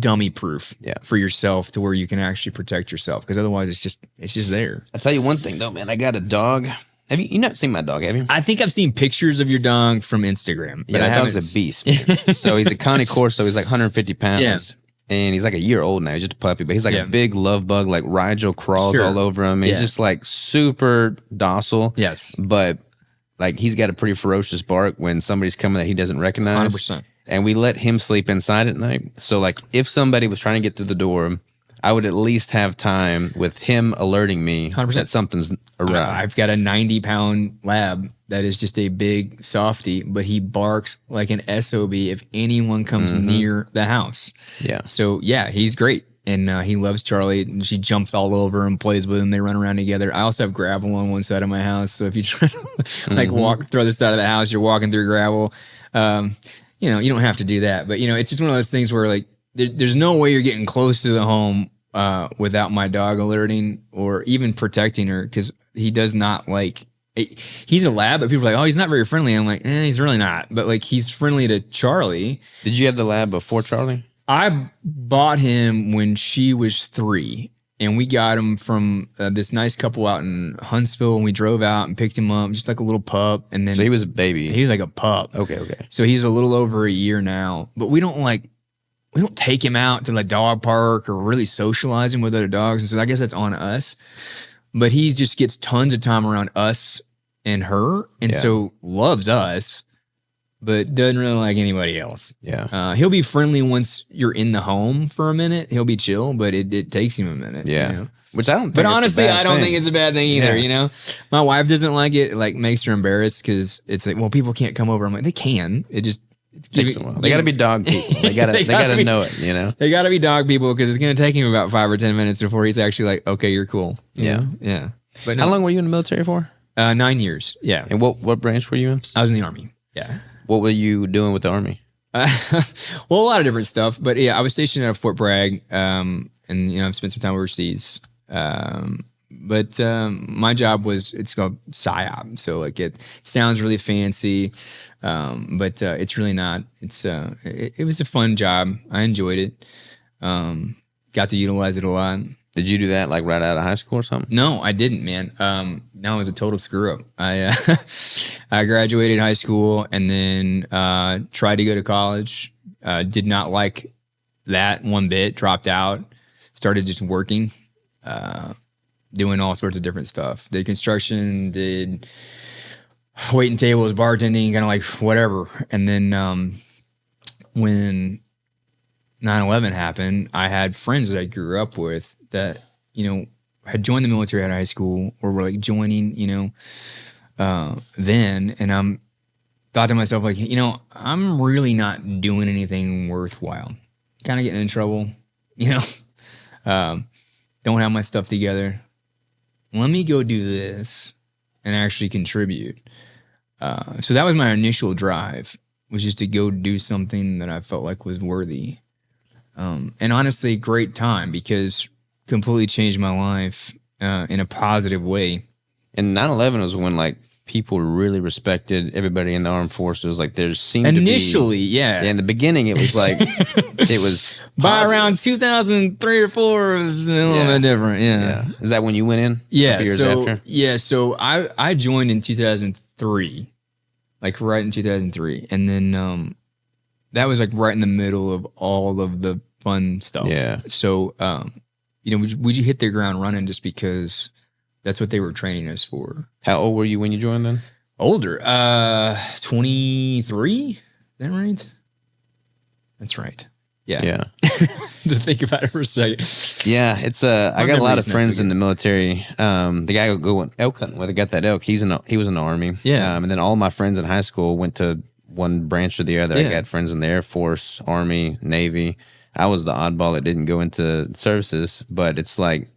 dummy proof for yourself to where you can actually protect yourself. Because otherwise it's just there. I'll tell you one thing though, man, I got a dog. Have you not seen my dog, have you? I think I've seen pictures of your dog from Instagram. But that dog's a beast. So he's a Connie Corso. He's like 150 pounds. Yeah. And he's like a year old now. He's just a puppy. But he's like a big love bug. Like Rigel crawls all over him. He's just like super docile. Yes. But like he's got a pretty ferocious bark when somebody's coming that he doesn't recognize. 100%. And we let him sleep inside at night. So like if somebody was trying to get through the door, I would at least have time with him alerting me 100%. That something's around. I've got a 90-pound lab that is just a big softie, but he barks like an SOB if anyone comes near the house. Yeah. So, he's great. And he loves Charlie, and she jumps all over him, plays with him. They run around together. I also have gravel on one side of my house. So if you try to walk through the side of the house, you're walking through gravel. You don't have to do that. But, it's just one of those things where like there's no way you're getting close to the home without my dog alerting or even protecting her, because he does not like. He's a lab, but people are like, oh, he's not very friendly. I'm like, he's really not. But like, he's friendly to Charlie. Did you have the lab before Charlie? I bought him when she was 3, and we got him from this nice couple out in Huntsville, and we drove out and picked him up just like a little pup. And then so he was a baby. He was like a pup. Okay. So he's a little over a year now, but we don't take him out to the dog park or really socialize him with other dogs. And so I guess that's on us, but he just gets tons of time around us and her. And so loves us, but doesn't really like anybody else. Yeah. He'll be friendly once you're in the home for a minute. He'll be chill, but it takes him a minute. Yeah. Which I don't think but honestly, I don't think it's a bad thing either. My wife doesn't like it. It like makes her embarrassed because it's like, well, people can't come over. I'm like, they can. It's They got to be dog people. They got to know it, you know? They got to be dog people because it's going to take him about 5 or 10 minutes before he's actually like, okay, you're cool. Yeah. Yeah. But how long were you in the military for? 9 years. Yeah. And what branch were you in? I was in the Army. Yeah. What were you doing with the Army? Well, a lot of different stuff, but yeah, I was stationed at Fort Bragg, and I've spent some time overseas. But my job it's called PSYOP, so like it sounds really fancy, but it's really not. It was a fun job. I enjoyed it. Got to utilize it a lot. Did you do that like right out of high school or something? No, I didn't, man. No, it was a total screw up. I graduated high school and then tried to go to college. Did not like that one bit. Dropped out. Started just working, doing all sorts of different stuff. Did construction. Did waiting tables, bartending, kind of like whatever. And then when 9/11 happened, I had friends that I grew up with that, had joined the military out of high school or were like joining, then. And I'm thought to myself, like, I'm really not doing anything worthwhile. Kind of getting in trouble, don't have my stuff together. Let me go do this and actually contribute. So that was my initial drive, was just to go do something that I felt like was worthy. And honestly, great time because completely changed my life in a positive way. And 9/11 was when like people really respected everybody in the armed forces. Like there seemed initially, to be, yeah. In the beginning, it was like it was by around 2003 or 4, it was a little bit different. Yeah. Is that when you went in? Yeah. So I joined in 2003, like right in 2003, and then that was like right in the middle of all of the fun stuff. Yeah. So would you hit the ground running just because that's what they were training us for? How old were you when you joined then? Older. 23? Is that right? That's right. Yeah. Yeah. To think about it for a second. Yeah, it's I got a lot of friends in the military. The guy who went elk hunting, where they got that elk, he was in the Army. Yeah. And then all my friends in high school went to one branch or the other. Yeah. I got friends in the Air Force, Army, Navy. I was the oddball that didn't go into services, but it's like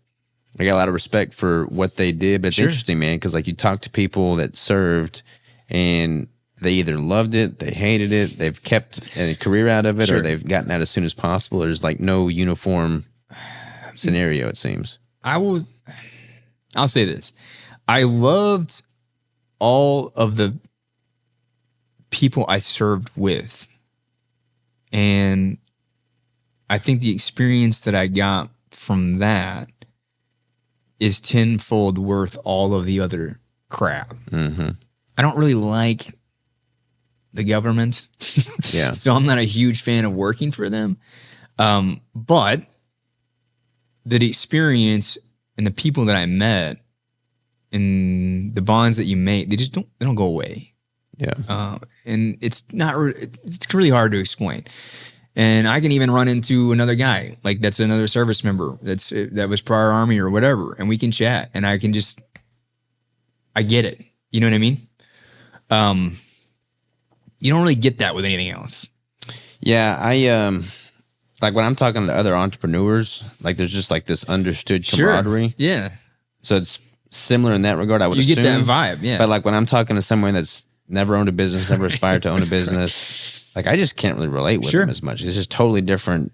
I got a lot of respect for what they did. But it's interesting, man, because like you talk to people that served and they either loved it, they hated it, they've kept a career out of it, or they've gotten out as soon as possible. There's like no uniform scenario, it seems. I'll say this. I loved all of the people I served with. And I think the experience that I got from that is tenfold worth all of the other crap. Mm-hmm. I don't really like the government. Yeah. So I'm not a huge fan of working for them. But the experience and the people that I met and the bonds that you make, they don't go away. Yeah. And it's really hard to explain. And I can even run into another guy, like that's another service member that was prior Army or whatever, and we can chat, and I get it. You know what I mean? You don't really get that with anything else. Yeah, I like when I'm talking to other entrepreneurs, like there's just like this understood camaraderie. Sure. Yeah. So it's similar in that regard. I would assume. You get that vibe, yeah. But like when I'm talking to someone that's never owned a business, never aspired to own a business. Like I just can't really relate with them as much. It's just totally different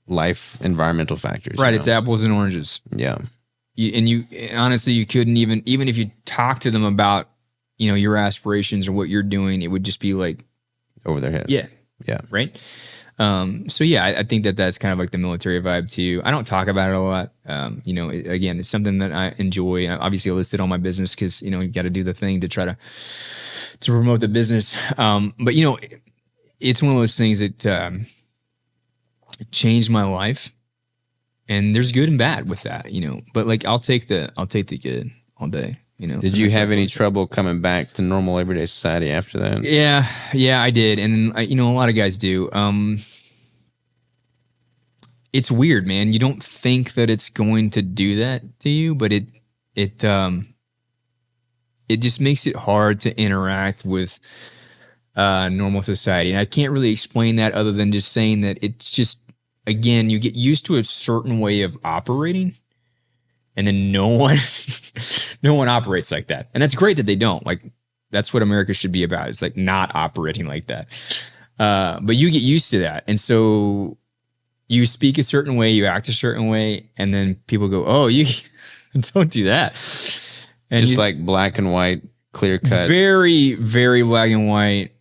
life environmental factors. Right. It's apples and oranges. Yeah. Honestly, you couldn't even if you talk to them about, your aspirations or what you're doing, it would just be like over their head. Yeah. Yeah. Right. So yeah, I think that's kind of like the military vibe too. I don't talk about it a lot. Again, it's something that I enjoy. Obviously I listed on my business because, you got to do the thing to try to promote the business. But it's one of those things that changed my life, and there's good and bad with that, But like, I'll take the good all day, Did you have any trouble coming back to normal everyday society after that? Yeah, I did, and a lot of guys do. It's weird, man. You don't think that it's going to do that to you, but it just makes it hard to interact with normal society. And I can't really explain that other than just saying that it's just, again, you get used to a certain way of operating, and then no one operates like that. And that's great that they don't. Like, that's what America should be about. It's like not operating like that. But you get used to that. And so you speak a certain way, you act a certain way, and then people go, oh, you don't do that. And just like black and white, clear cut. Very, very black and white,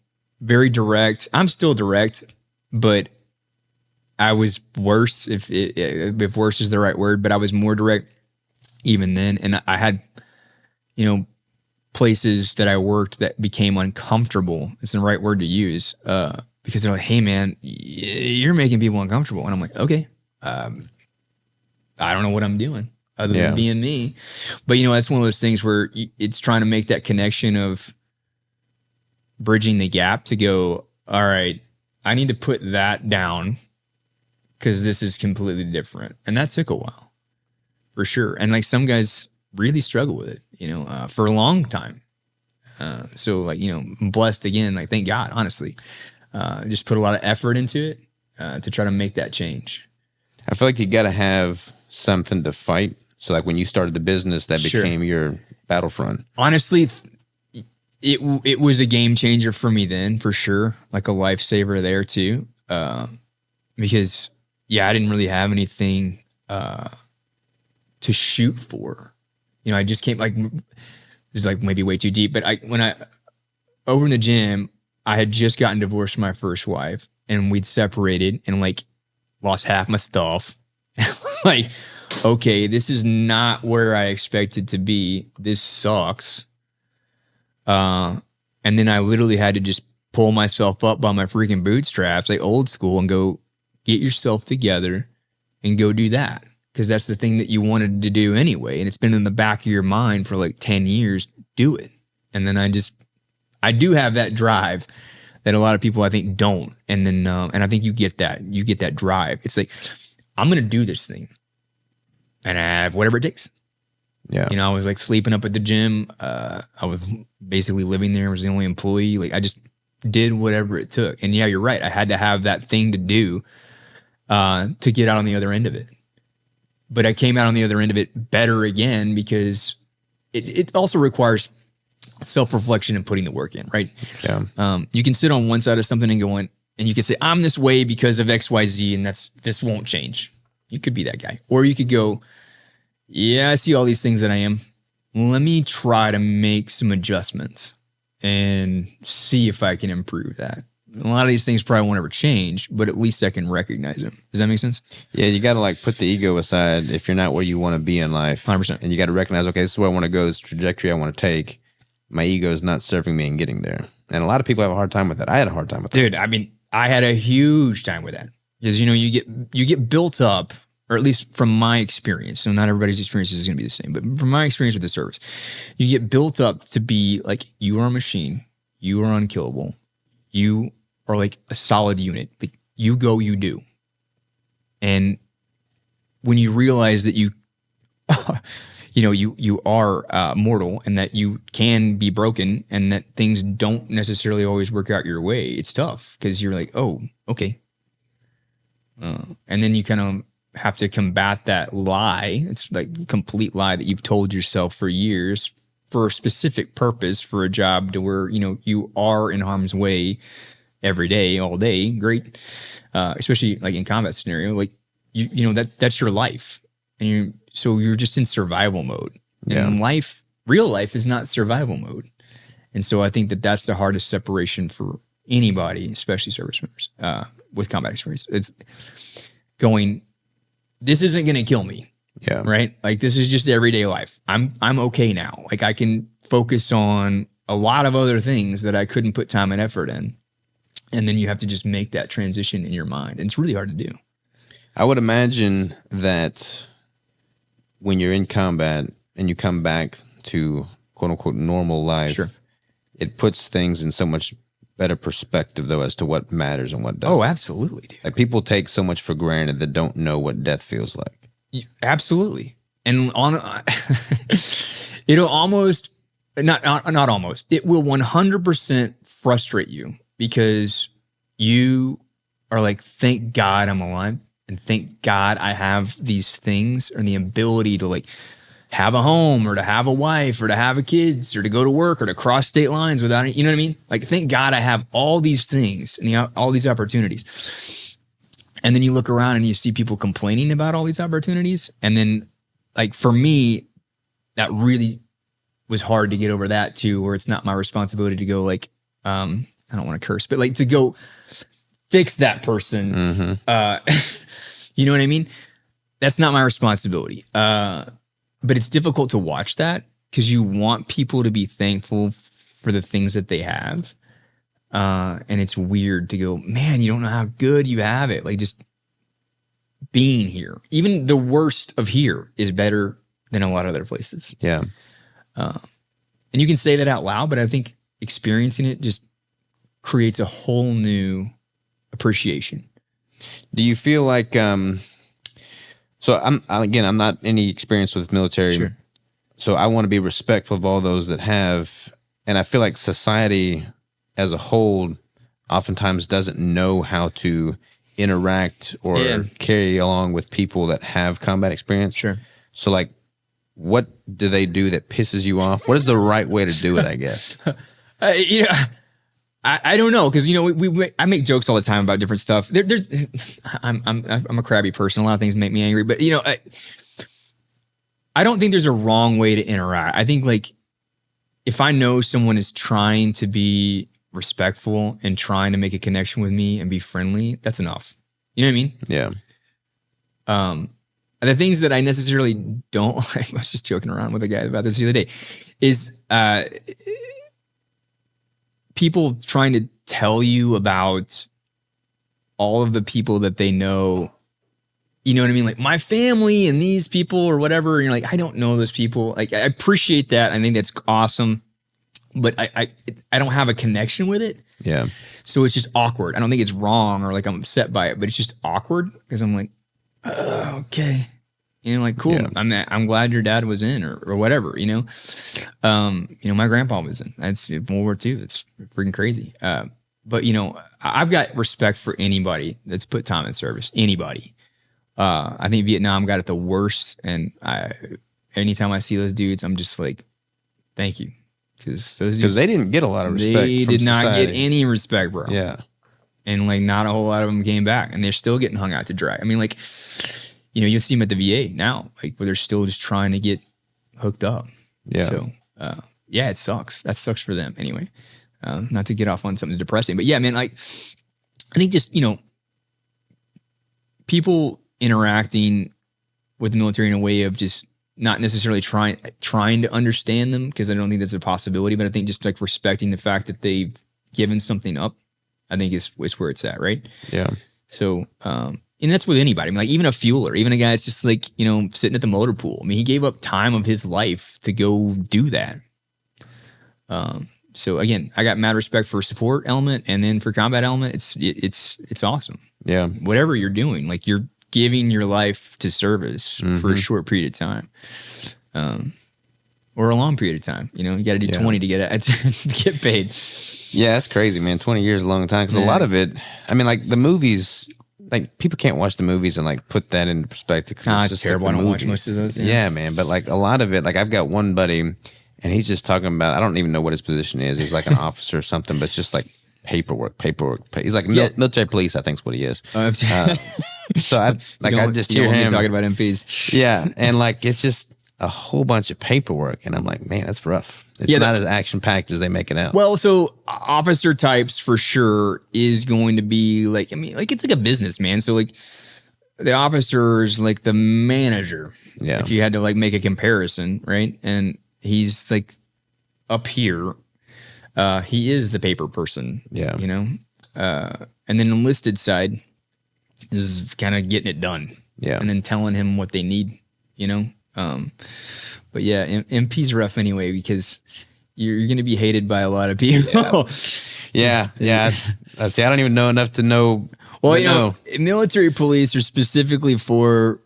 very direct. I'm still direct, but I was worse, if worse is the right word, but I was more direct even then. And I had, places that I worked that became uncomfortable. It's the right word to use. Because they're like, hey man, you're making people uncomfortable. And I'm like, okay, I don't know what I'm doing other than being me. But that's one of those things where it's trying to make that connection of bridging the gap to go, all right, I need to put that down because this is completely different. And that took a while for sure. And like some guys really struggle with it, for a long time. So like, I'm blessed again, like thank God, honestly. Just put a lot of effort into it to try to make that change. I feel like you got to have something to fight. So like when you started the business, that became your battlefront. Honestly, it was a game changer for me then, for sure. Like a lifesaver there too. Because I didn't really have anything to shoot for. I just came like, this is like maybe way too deep, but over in the gym, I had just gotten divorced from my first wife, and we'd separated and like lost half my stuff. Like, okay, this is not where I expected to be. This sucks. And then I literally had to just pull myself up by my freaking bootstraps, like old school, and go get yourself together and go do that. Because that's the thing that you wanted to do anyway. And it's been in the back of your mind for like 10 years. Do it. And then I do have that drive that a lot of people I think don't. And then, and I think you get that drive. It's like, I'm going to do this thing and I have whatever it takes. Yeah. I was like sleeping up at the gym. I was basically living there. I was the only employee. Like I just did whatever it took. And yeah, you're right. I had to have that thing to do, to get out on the other end of it. But I came out on the other end of it better again because it also requires self-reflection and putting the work in, right? Yeah. You can sit on one side of something and you can say, I'm this way because of X, Y, Z, and this won't change. You could be that guy. Or you could go, yeah, I see all these things that I am. Let me try to make some adjustments and see if I can improve that. A lot of these things probably won't ever change, but at least I can recognize them. Does that make sense? Yeah, you got to like put the ego aside if you're not where you want to be in life. 100%. And you got to recognize, okay, this is where I want to go, this trajectory I want to take. My ego is not serving me in getting there. And a lot of people have a hard time with that. I had a hard time with that. Dude, I mean, I had a huge time with that. Because, you get built up, or at least from my experience, so not everybody's experience is going to be the same, but from my experience with the service, you get built up to be like, you are a machine, you are unkillable, you are like a solid unit. Like you go, you do. And when you realize that you are mortal and that you can be broken and that things don't necessarily always work out your way, it's tough because you're like, oh, okay. And then you kind of have to combat that lie. It's like a complete lie that you've told yourself for years for a specific purpose, for a job to where, you are in harm's way every day, all day. Great. Especially like in combat scenario, like that's your life. And you're just in survival mode. And real life is not survival mode. And so I think that that's the hardest separation for anybody, especially service members, with combat experience. It's going, this isn't going to kill me. Yeah. Right. Like this is just everyday life. I'm okay now. Like I can focus on a lot of other things that I couldn't put time and effort in. And then you have to just make that transition in your mind. And it's really hard to do. I would imagine that when you're in combat and you come back to quote unquote normal life, sure, it puts things in so much better perspective though as to what matters and what doesn't. Oh, absolutely, dude. Like people take so much for granted that don't know what death feels like. Absolutely. And it'll almost, not almost, it will 100% frustrate you because you are like, thank God I'm alive, and thank God I have these things and the ability to like have a home or to have a wife or to have a kids or to go to work or to cross state lines without any, you know what I mean? Like, thank God I have all these things and all these opportunities. And then you look around and you see people complaining about all these opportunities. And then like, for me, that really was hard to get over that too, where it's not my responsibility to go like, I don't want to curse, but like to go fix that person. Mm-hmm. You know what I mean? That's not my responsibility. But it's difficult to watch that because you want people to be thankful for the things that they have. And it's weird to go, man, you don't know how good you have it. Like just being here, even the worst of here is better than a lot of other places. Yeah. And you can say that out loud, but I think experiencing it just creates a whole new appreciation. Do you feel like, so I'm not any experience with military. Sure. So I want to be respectful of all those that have, and I feel like society as a whole oftentimes doesn't know how to interact or carry along with people that have combat experience. Sure. So like, what do they do that pisses you off? What is the right way to do it, I guess? I don't know, because I make jokes all the time about different stuff. I'm a crabby person. A lot of things make me angry, but I don't think there's a wrong way to interact. I think like if I know someone is trying to be respectful and trying to make a connection with me and be friendly, that's enough. You know what I mean? Yeah. The things that I necessarily don't like, I was just joking around with a guy about this the other day, is people trying to tell you about all of the people that they know. You know what I mean? Like my family and these people or whatever. And you're like, I don't know those people. Like I appreciate that. I think that's awesome, but I don't have a connection with it. Yeah. So it's just awkward. I don't think it's wrong or like I'm upset by it, but it's just awkward because I'm like, oh, okay. Like, cool. Yeah. I'm glad your dad was in or whatever, my grandpa was in. That's World War II. It's freaking crazy. But I've got respect for anybody that's put time in service, anybody. I think Vietnam got it the worst. And anytime I see those dudes, I'm just like, thank you. Because they didn't get a lot of respect. They did not get any respect, bro. Yeah. And like not a whole lot of them came back, and they're still getting hung out to dry. I mean, like, you'll see them at the VA now, like where they're still just trying to get hooked up. Yeah. So, it sucks. That sucks for them anyway. Not to get off on something depressing, but yeah, man, like, I think just, people interacting with the military in a way of just not necessarily trying to understand them, because I don't think that's a possibility, but I think just like respecting the fact that they've given something up, I think is where it's at, right? Yeah. So, and that's with anybody. I mean, like even a fueler, even a guy that's just like, sitting at the motor pool. I mean, he gave up time of his life to go do that. So again, I got mad respect for support element, and then for combat element, it's awesome. Yeah. Whatever you're doing, like you're giving your life to service for a short period of time. Or a long period of time. You got to do 20 to get paid. Yeah, that's crazy, man. 20 years is a long time. Because a lot of it, I mean, like the movies, like people can't watch the movies and like put that into perspective. It's just terrible. I don't watch most of those. Yeah, man. But like a lot of it, like I've got one buddy and he's just talking about, I don't even know what his position is. He's like an officer or something, but it's just like paperwork. He's like military police, I think is what he is. So I just hear him talking about MPs. Yeah. And like, it's just a whole bunch of paperwork. And I'm like, man, that's rough. It's not as action packed as they make it out. Well, so officer types for sure is going to be like, I mean, like it's like a business, man. So like the officer is like the manager. Yeah. If you had to like make a comparison, right? And he's like up here. He is the paper person. Yeah. And then enlisted side is kind of getting it done. Yeah. And then telling him what they need, but yeah, MP's rough anyway, because you're going to be hated by a lot of people. Yeah. See, I don't even know enough to know. Well, military police are specifically for,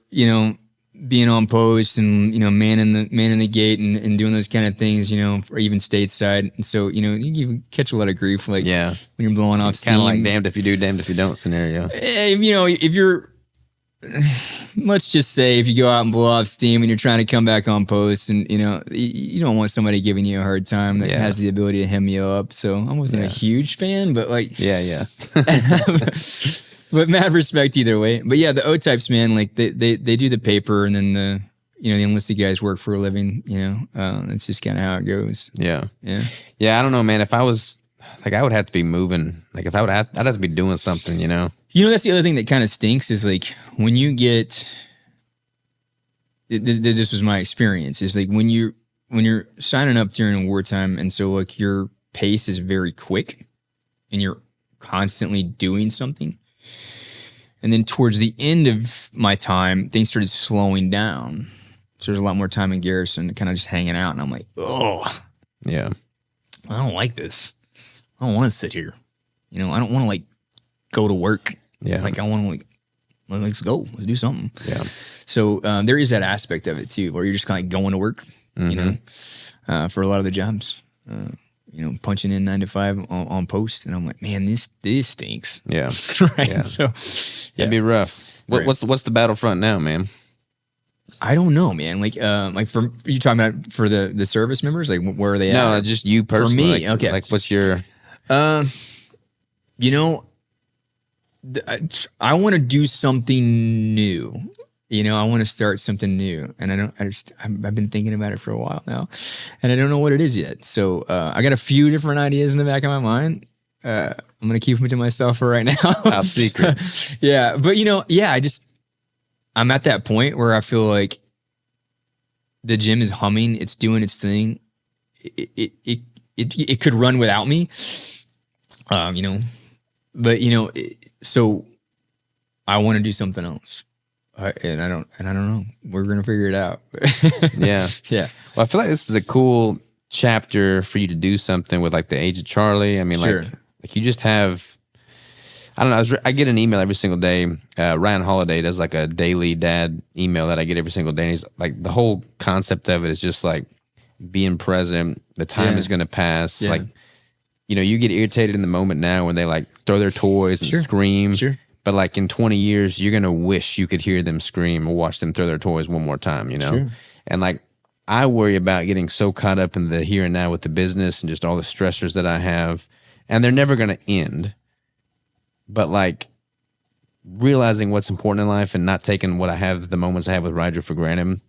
being on post and, manning the gate and doing those kind of things, or even stateside. And so, you catch a lot of grief, like when you're blowing off steam. Kind of like damned if you do, damned if you don't scenario. If you're, let's just say if you go out and blow off steam and you're trying to come back on post and, you don't want somebody giving you a hard time that has the ability to hem you up. So I wasn't a huge fan, but like, but mad respect either way. But yeah, the O-types, man, like they do the paper and then the enlisted guys work for a living, it's just kind of how it goes. Yeah. Yeah. I don't know, man. If I was like, I would have to be moving. Like if I'd have to be doing something, that's the other thing that kind of stinks is like when you get, this was my experience, is like when you're signing up during wartime and so like your pace is very quick and you're constantly doing something. And then towards the end of my time, things started slowing down. So there's a lot more time in garrison kind of just hanging out. And I'm like, oh, yeah, I don't like this. I don't want to sit here. I don't want to like go to work. Yeah. Like I want to like, let's go, let's do something. Yeah. So there is that aspect of it too, where you're just kind of going to work, for a lot of the jobs, punching in 9 to 5 on post. And I'm like, man, this stinks. Yeah. Right. Yeah. So it'd be rough. What's the battlefront now, man? I don't know, man. Like for you talking about for the service members, like where are they at? No, just you personally. For me, okay. Like what's your? I want to do something new. I want to start something new, and I've been thinking about it for a while now, and I don't know what it is yet. So I got a few different ideas in the back of my mind. I'm gonna keep them to myself for right now. Top secret. Yeah, but I'm at that point where I feel like the gym is humming. It's doing its thing. It could run without me. So I want to do something else. And I don't know. We're going to figure it out. Yeah. Yeah. Well, I feel like this is a cool chapter for you to do something with like the Age of Charlie. I mean, sure. like you just have, I don't know. I get an email every single day. Ryan Holiday does like a daily dad email that I get every single day. And he's like, the whole concept of it is just like being present. The time is going to pass. Yeah. Like, you get irritated in the moment now when they like throw their toys and scream. Sure. But like in 20 years, you're going to wish you could hear them scream or watch them throw their toys one more time, Sure. And like, I worry about getting so caught up in the here and now with the business and just all the stressors that I have. And they're never going to end. But like realizing what's important in life and not taking what I have, the moments I have with Roger for granted.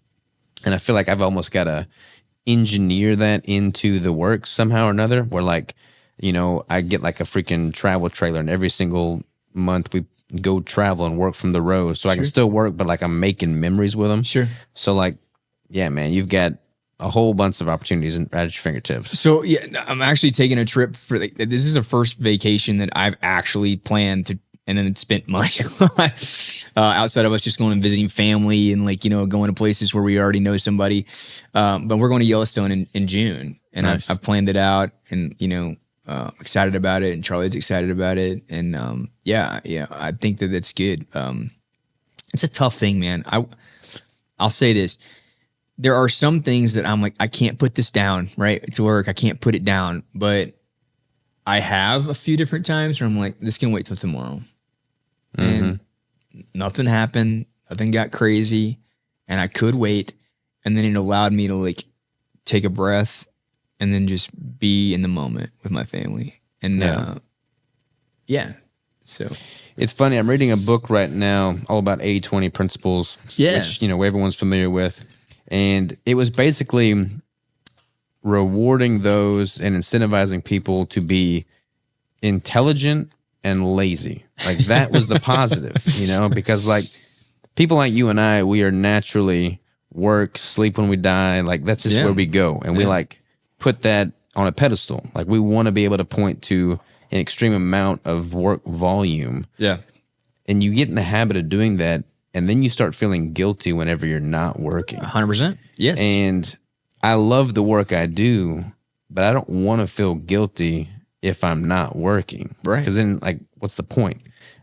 And I feel like I've almost got to engineer that into the work somehow or another, where like, I get like a freaking travel trailer and every single month we go travel and work from the road. So I can still work, but like I'm making memories with them. Sure. So like, yeah, man, you've got a whole bunch of opportunities at your fingertips. So yeah, I'm actually taking a trip for this is the first vacation that I've actually planned to, and then spent money outside of us just going and visiting family and like, going to places where we already know somebody. But we're going to Yellowstone in June, and nice. I planned it out, and, excited about it, and Charlie's excited about it. And, I think that that's good. It's a tough thing, man. I'll say this. There are some things that I'm like, I can't put this down, right? To work. I can't put it down, but I have a few different times where I'm like, this can wait till tomorrow. Mm-hmm. And nothing happened. Nothing got crazy, and I could wait. And then it allowed me to like take a breath and then just be in the moment with my family. And so it's funny. I'm reading a book right now all about 80-20 principles, which, everyone's familiar with. And it was basically rewarding those and incentivizing people to be intelligent and lazy. Like that was the positive, because like people like you and I, we are naturally work, sleep when we die. Like that's just where we go. And we like put that on a pedestal. Like we want to be able to point to an extreme amount of work volume. Yeah. And you get in the habit of doing that. And then you start feeling guilty whenever you're not working. 100%. Yes. And I love the work I do, but I don't want to feel guilty if I'm not working. Right. Because then, like, what's the point?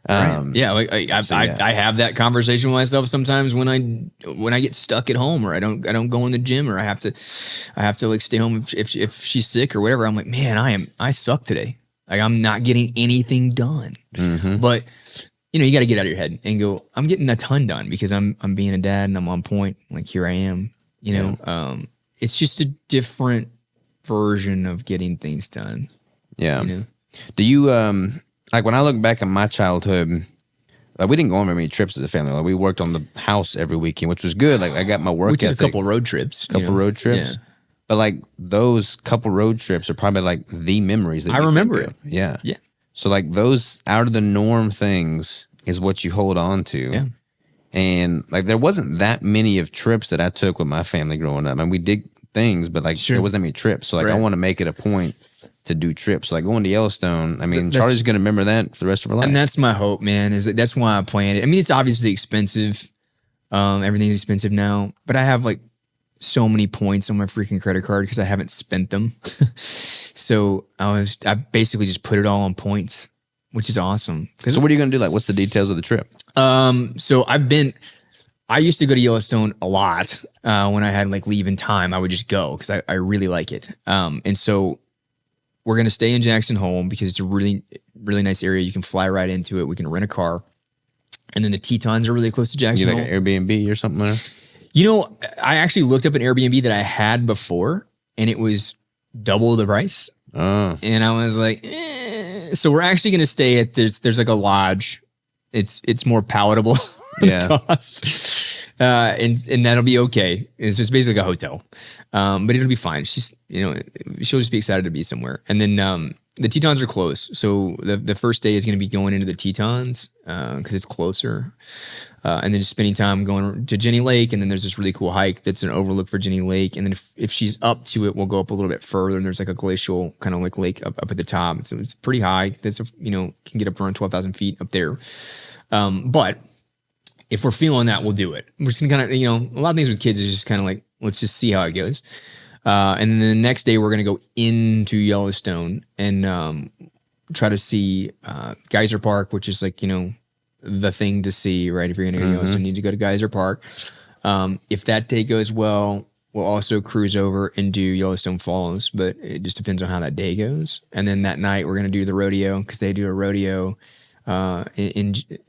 Yeah, like I have that conversation with myself sometimes when I get stuck at home, or I don't go in the gym, or I have to like stay home if she's sick or whatever. I'm like, man, I suck today. Like, I'm not getting anything done. But you got to get out of your head and go, I'm getting a ton done because I'm being a dad and I'm on point. Like, here I am. It's just a different version of getting things done. Yeah. Do you like, when I look back at my childhood, like, we didn't go on very many trips as a family. Like, we worked on the house every weekend, which was good. Like, I got my work ethic. We took a couple road trips. Road trips. Yeah. But like, those couple road trips are probably like the memories that I remember it. Yeah. So like, those out of the norm things is what you hold on to. Yeah. And like, there wasn't that many of trips that I took with my family growing up. I mean, we did things, but like, there wasn't that many trips. So like, I want to make it a point to do trips. Like, going to Yellowstone, I mean, Charlie's going to remember that for the rest of her life. And that's my hope, man, that's why I planned it. I mean, it's obviously expensive. Everything's expensive now, but I have like so many points on my freaking credit card because I haven't spent them. So I basically just put it all on points, which is awesome. So what are you going to do? Like, what's the details of the trip? So I used to go to Yellowstone a lot. When I had like leave in time, I would just go because I really like it. And so we're going to stay in Jackson Hole because it's a really, really nice area. You can fly right into it. We can rent a car. And then the Tetons are really close to Jackson Hole. Like an Airbnb or something there? I actually looked up an Airbnb that I had before, and it was double the price. Oh. And I was like, So we're actually going to stay at, there's like a lodge. It's more palatable. Cost. And that'll be okay. It's just basically a hotel. But it'll be fine. She'll just be excited to be somewhere. And then the Tetons are close. So the first day is going to be going into the Tetons because it's closer. And then just spending time going to Jenny Lake. And then there's this really cool hike that's an overlook for Jenny Lake. And then if she's up to it, we'll go up a little bit further. And there's like a glacial kind of like lake up at the top. It's pretty high. That's, can get up around 12,000 feet up there. But if we're feeling that, we'll do it. We're just gonna kind of, a lot of things with kids is just kind of like, let's just see how it goes. And then the next day we're going to go into Yellowstone and try to see Geyser Park, which is like, the thing to see, right? If you're going to go to Yellowstone, you need to go to Geyser Park. If that day goes well, we'll also cruise over and do Yellowstone Falls, but it just depends on how that day goes. And then that night we're going to do the rodeo because they do a rodeo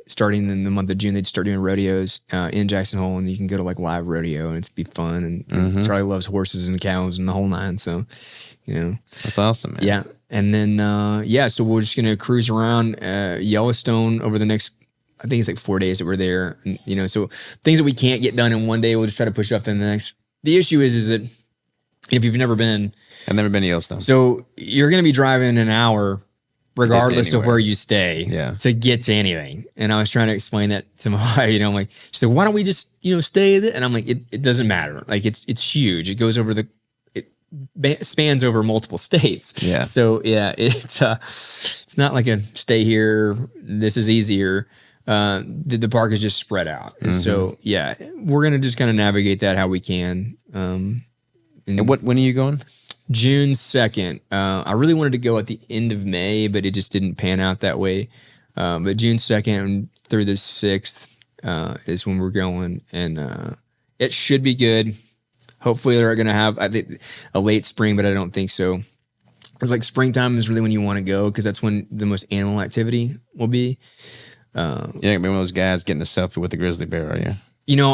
starting in the month of June. They'd start doing rodeos in Jackson Hole, and you can go to like live rodeo and it's be fun. And Charlie loves horses and cows and the whole nine. So, that's awesome, man. Yeah. And then, so we're just going to cruise around Yellowstone over the next, I think it's like 4 days that we're there. And, so things that we can't get done in one day, we'll just try to push it off to the next. The issue is that if you've never been, I've never been to Yellowstone. So you're going to be driving an hour regardless of where you stay to get to anything. And I was trying to explain that to my wife, I'm like, she said, why don't we just, stay there? And I'm like, it doesn't matter. Like it's huge. It goes over it spans over multiple states. Yeah. So it's not like a stay here. This is easier. The park is just spread out. And so, we're going to just kind of navigate that how we can. And when are you going? June 2nd. I really wanted to go at the end of May, but it just didn't pan out that way. But June 2nd through the 6th is when we're going, and it should be good. Hopefully they're going to have, I think, a late spring, but I don't think so. It's like springtime is really when you want to go because that's when the most animal activity will be. Be one of those guys getting a selfie with a grizzly bear, are you?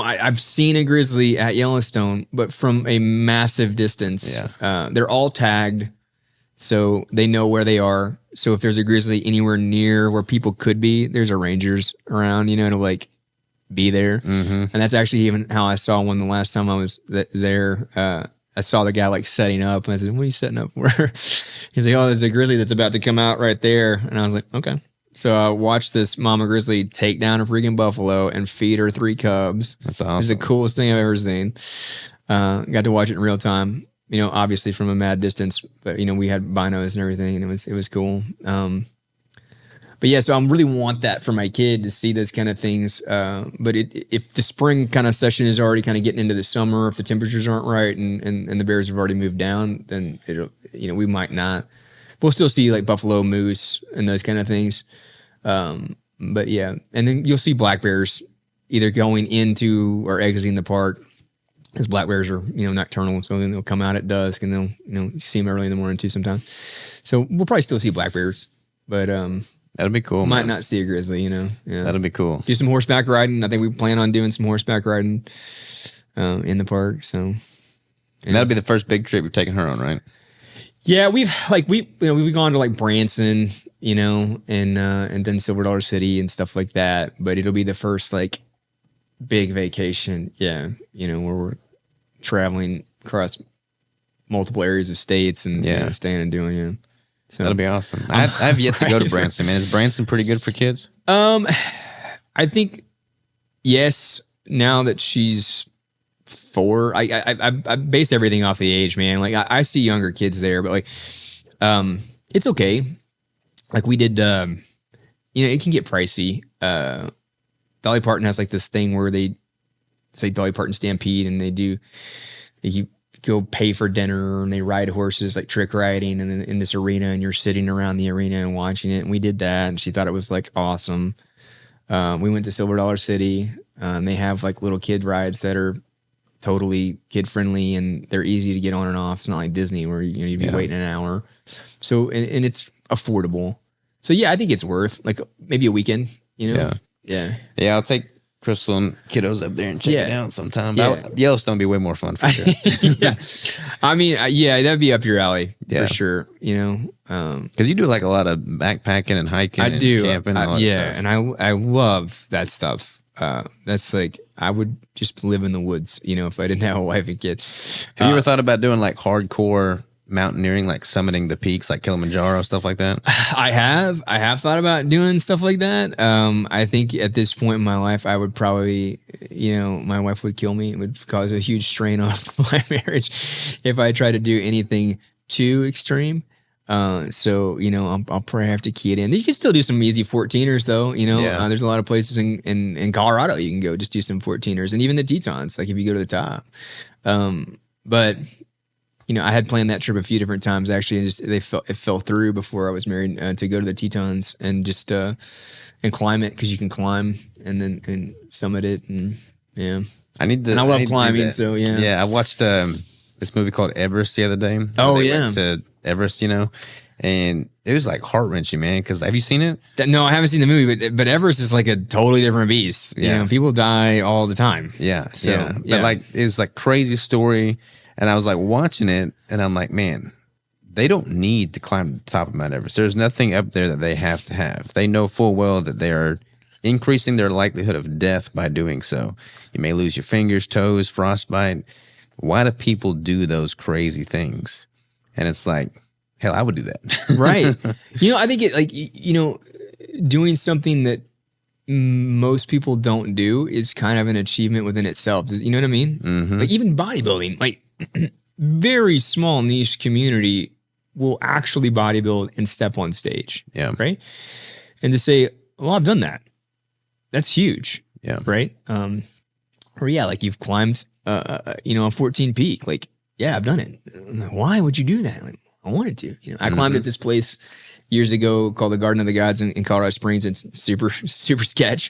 I've seen a grizzly at Yellowstone, but from a massive distance. Yeah. They're all tagged, so they know where they are. So if there's a grizzly anywhere near where people could be, there's a rangers around, to like be there. And that's actually even how I saw one the last time I was there. I saw the guy like setting up, and I said, "What are you setting up for?" He's like, "Oh, there's a grizzly that's about to come out right there," and I was like, "Okay." So I watched this mama grizzly take down a freaking buffalo and feed her 3 cubs. That's awesome. It's the coolest thing I've ever seen. Got to watch it in real time, obviously from a mad distance, but we had binos and everything, and it was cool. But yeah, so I really want that for my kid to see those kind of things. But if the spring kind of session is already kind of getting into the summer, if the temperatures aren't right and the bears have already moved down, then it'll, we might not. We'll still see like buffalo, moose, and those kind of things. But yeah, and then you'll see black bears either going into or exiting the park, because black bears are, nocturnal. So then they'll come out at dusk, and they'll, see them early in the morning too sometimes. So we'll probably still see black bears, but that'd be cool. Might not see a grizzly, Yeah, that'd be cool. Do some horseback riding. I think we plan on doing some horseback riding in the park. So and that'll be the first big trip you've taken her on, right? Yeah, we've gone to like Branson, and then Silver Dollar City and stuff like that. But it'll be the first like big vacation, where we're traveling across multiple areas of states and staying and doing it. So that'll be awesome. I've yet to go to Branson, man. Is Branson pretty good for kids? I think yes. Now that she's 4, I base everything off the age, man. Like I see younger kids there, but like, it's okay. Like we did, it can get pricey. Dolly Parton has like this thing where they say Dolly Parton Stampede, and you go pay for dinner, and they ride horses, like trick riding, and in this arena, and you're sitting around the arena and watching it. And we did that, and she thought it was like awesome. We went to Silver Dollar City. They have like little kid rides that are totally kid friendly, and they're easy to get on and off. It's not like Disney where you'd be waiting an hour. So and it's affordable. So yeah, I think it's worth like maybe a weekend. Yeah. I'll take Crystal and kiddos up there and check it out sometime. Yellowstone would be way more fun for sure. Yeah, I mean, that'd be up your alley for sure. Because you do like a lot of backpacking and hiking. I and do. Camping and all that stuff. And I love that stuff. That's like I would just live in the woods, if I didn't have a wife and kid. Have you ever thought about doing like hardcore mountaineering, like summiting the peaks like Kilimanjaro, stuff like that? I have thought about doing stuff like that. I think at this point in my life, I would probably, my wife would kill me. It would cause a huge strain on my marriage if I tried to do anything too extreme. So I'll probably have to key it in. You can still do some easy 14ers though. There's a lot of places in Colorado you can go just do some 14ers, and even the Tetons, like if you go to the top. But I had planned that trip a few different times actually, and it fell through before I was married, to go to the Tetons and just and climb it, because you can climb and summit it, and I love climbing, so I watched this movie called Everest the other day. Went to Everest, and it was like heart wrenching, man. Because have you seen it? No, I haven't seen the movie, but Everest is like a totally different beast. People die all the time. But like it was like crazy story. And I was like watching it, and I'm like, man, they don't need to climb to the top of Mount Everest. There's nothing up there that they have to have. They know full well that they are increasing their likelihood of death by doing so. You may lose your fingers, toes, frostbite. Why do people do those crazy things? And it's like, hell, I would do that. Right. I think doing something that most people don't do is kind of an achievement within itself. You know what I mean? Mm-hmm. Like even bodybuilding, like very small niche community will actually bodybuild and step on stage. Yeah. Right. And to say, well, I've done that. That's huge. Yeah. Right. Or like you've climbed, a 14 peak. Like, I've done it. Like, why would you do that? Like, I wanted to. I climbed at this place years ago called the Garden of the Gods in Colorado Springs. It's super, super sketch.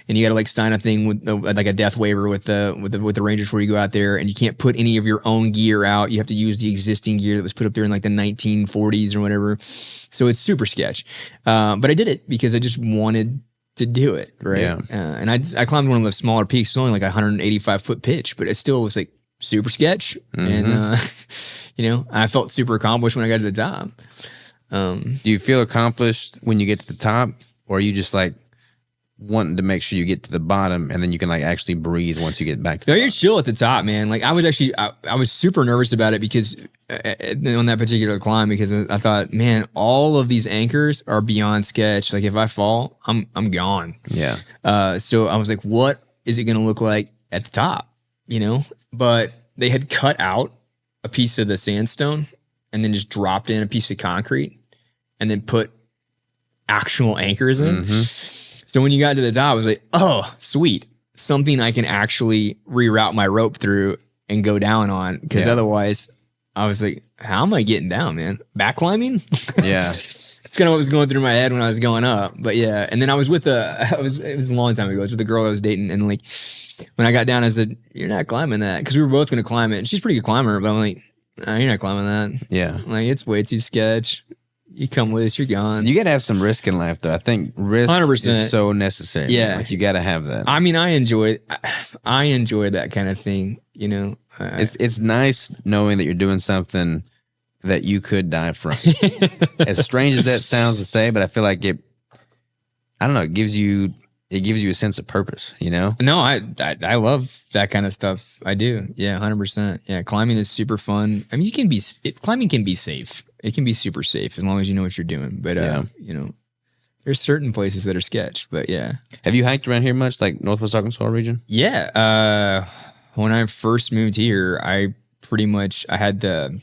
And you got to like sign a thing with like a death waiver with the Rangers before you go out there, and you can't put any of your own gear out. You have to use the existing gear that was put up there in like the 1940s or whatever. So it's super sketch. But I did it because I just wanted to do it. Right. Yeah. And I climbed one of the smaller peaks. It was only like a 185 foot pitch, but it still was like super sketch. Mm-hmm. And, I felt super accomplished when I got to the top. Do you feel accomplished when you get to the top, or are you just like wanting to make sure you get to the bottom and then you can like actually breathe once you get back to the bottom? You're chill at the top, man. Like I was super nervous about it because on that particular climb, because I thought, man, all of these anchors are beyond sketch. Like if I fall, I'm gone. Yeah. So I was like, what is it going to look like at the top? But they had cut out a piece of the sandstone and then just dropped in a piece of concrete and then put actual anchors in. Mm-hmm. So when you got to the top, I was like, oh, sweet. Something I can actually reroute my rope through and go down on. Because otherwise, I was like, how am I getting down, man? Back climbing? Yeah. It's kind of what was going through my head when I was going up. But yeah, and then I was with it was a long time ago. I was with a girl I was dating, and like when I got down, I said, "You're not climbing that," because we were both going to climb it. And she's a pretty good climber, but I'm like, "Nah, you're not climbing that." Yeah, like it's way too sketch. You come loose, you're gone. You got to have some risk in life, though. I think risk 100%. Is so necessary. Yeah, like you got to have that. I mean, I enjoy that kind of thing. You know, it's nice knowing that you're doing something that you could die from. As strange as that sounds to say, but I feel like I don't know, it gives you a sense of purpose, you know? No, I love that kind of stuff. I do. Yeah, 100%. Yeah, climbing is super fun. I mean, climbing can be safe. It can be super safe as long as you know what you're doing. But, you know, there's certain places that are sketch, but yeah. Have you hiked around here much, like Northwest Arkansas region? Yeah. When I first moved here, I had that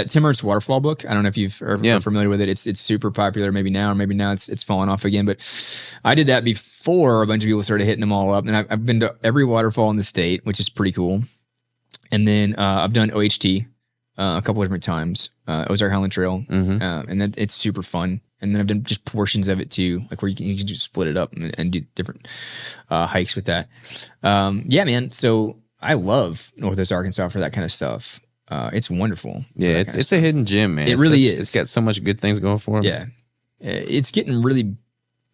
Tim Ernst waterfall book. I don't know if you've are familiar with it. It's super popular. Maybe now it's fallen off again. But I did that before a bunch of people started hitting them all up. And I've been to every waterfall in the state, which is pretty cool. And then I've done OHT a couple of different times. Ozark Highland Trail, and then it's super fun. And then I've done just portions of it too, like where you can just split it up and do different hikes with that. Yeah, man. So I love Northwest Arkansas for that kind of stuff. It's wonderful. Yeah, it's a hidden gem, man. It really is. It's got so much good things going for it. Yeah. It's getting really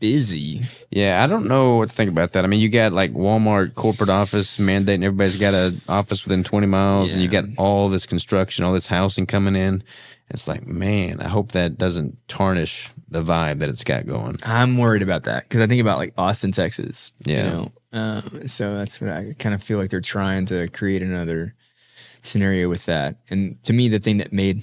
busy. Yeah, I don't know what to think about that. I mean, you got like Walmart corporate office mandating everybody's got an office within 20 miles, and you got all this construction, all this housing coming in. It's like, man, I hope that doesn't tarnish the vibe that it's got going. I'm worried about that because I think about like Austin, Texas. Yeah. You know? So that's what I kind of feel like they're trying to create another scenario with that. And to me, the thing that made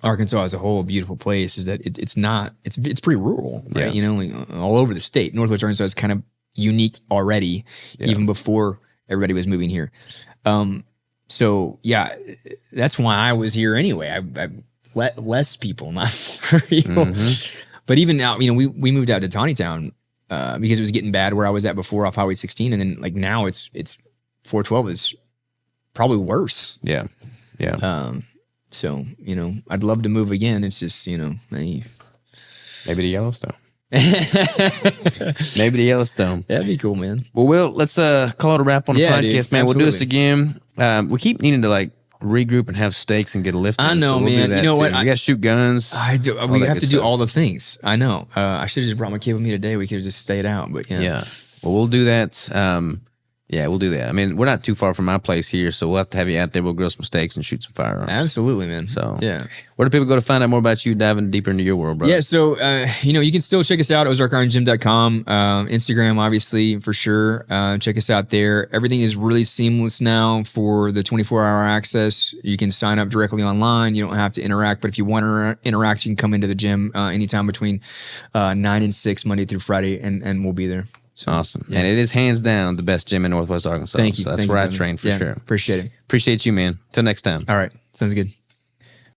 Arkansas as a whole a beautiful place is that it's pretty rural, right? Yeah. You know, like all over the state. Northwest Arkansas is kind of unique already, even before everybody was moving here. So yeah, that's why I was here anyway. I let less people, not more people. But even now, you know, we moved out to Tawnytown because it was getting bad where I was at before off Highway 16, and then like now it's 412 is probably worse. Yeah. So, you know, I'd love to move again. It's just, you know, maybe to Yellowstone. Maybe to Yellowstone. That'd be cool, man. Well, Will, let's call it a wrap on the podcast, dude, man. Absolutely. We'll do this again. We keep needing to like regroup and have steaks and get a lift in. I know, so we'll man. You know what? We got to shoot guns. I do. We have to do all the things. I know. I should have just brought my kid with me today. We could have just stayed out, but yeah. Yeah. Well, we'll do that. Yeah, we'll do that. I mean, we're not too far from my place here, so we'll have to have you out there. We'll grill some steaks and shoot some firearms. Absolutely, man. So, yeah. Where do people go to find out more about you, diving deeper into your world, bro? Yeah, so, you know, you can still check us out, ozarkiron.gym.com, Instagram, obviously, for sure. Check us out there. Everything is really seamless now for the 24-hour access. You can sign up directly online. You don't have to interact, but if you want to interact, you can come into the gym anytime between 9 and 6, Monday through Friday, and we'll be there. So, awesome. Yeah. And it is hands down the best gym in Northwest Arkansas. Thank you. So that's where I train for sure. Appreciate it. Appreciate you, man. Till next time. All right. Sounds good.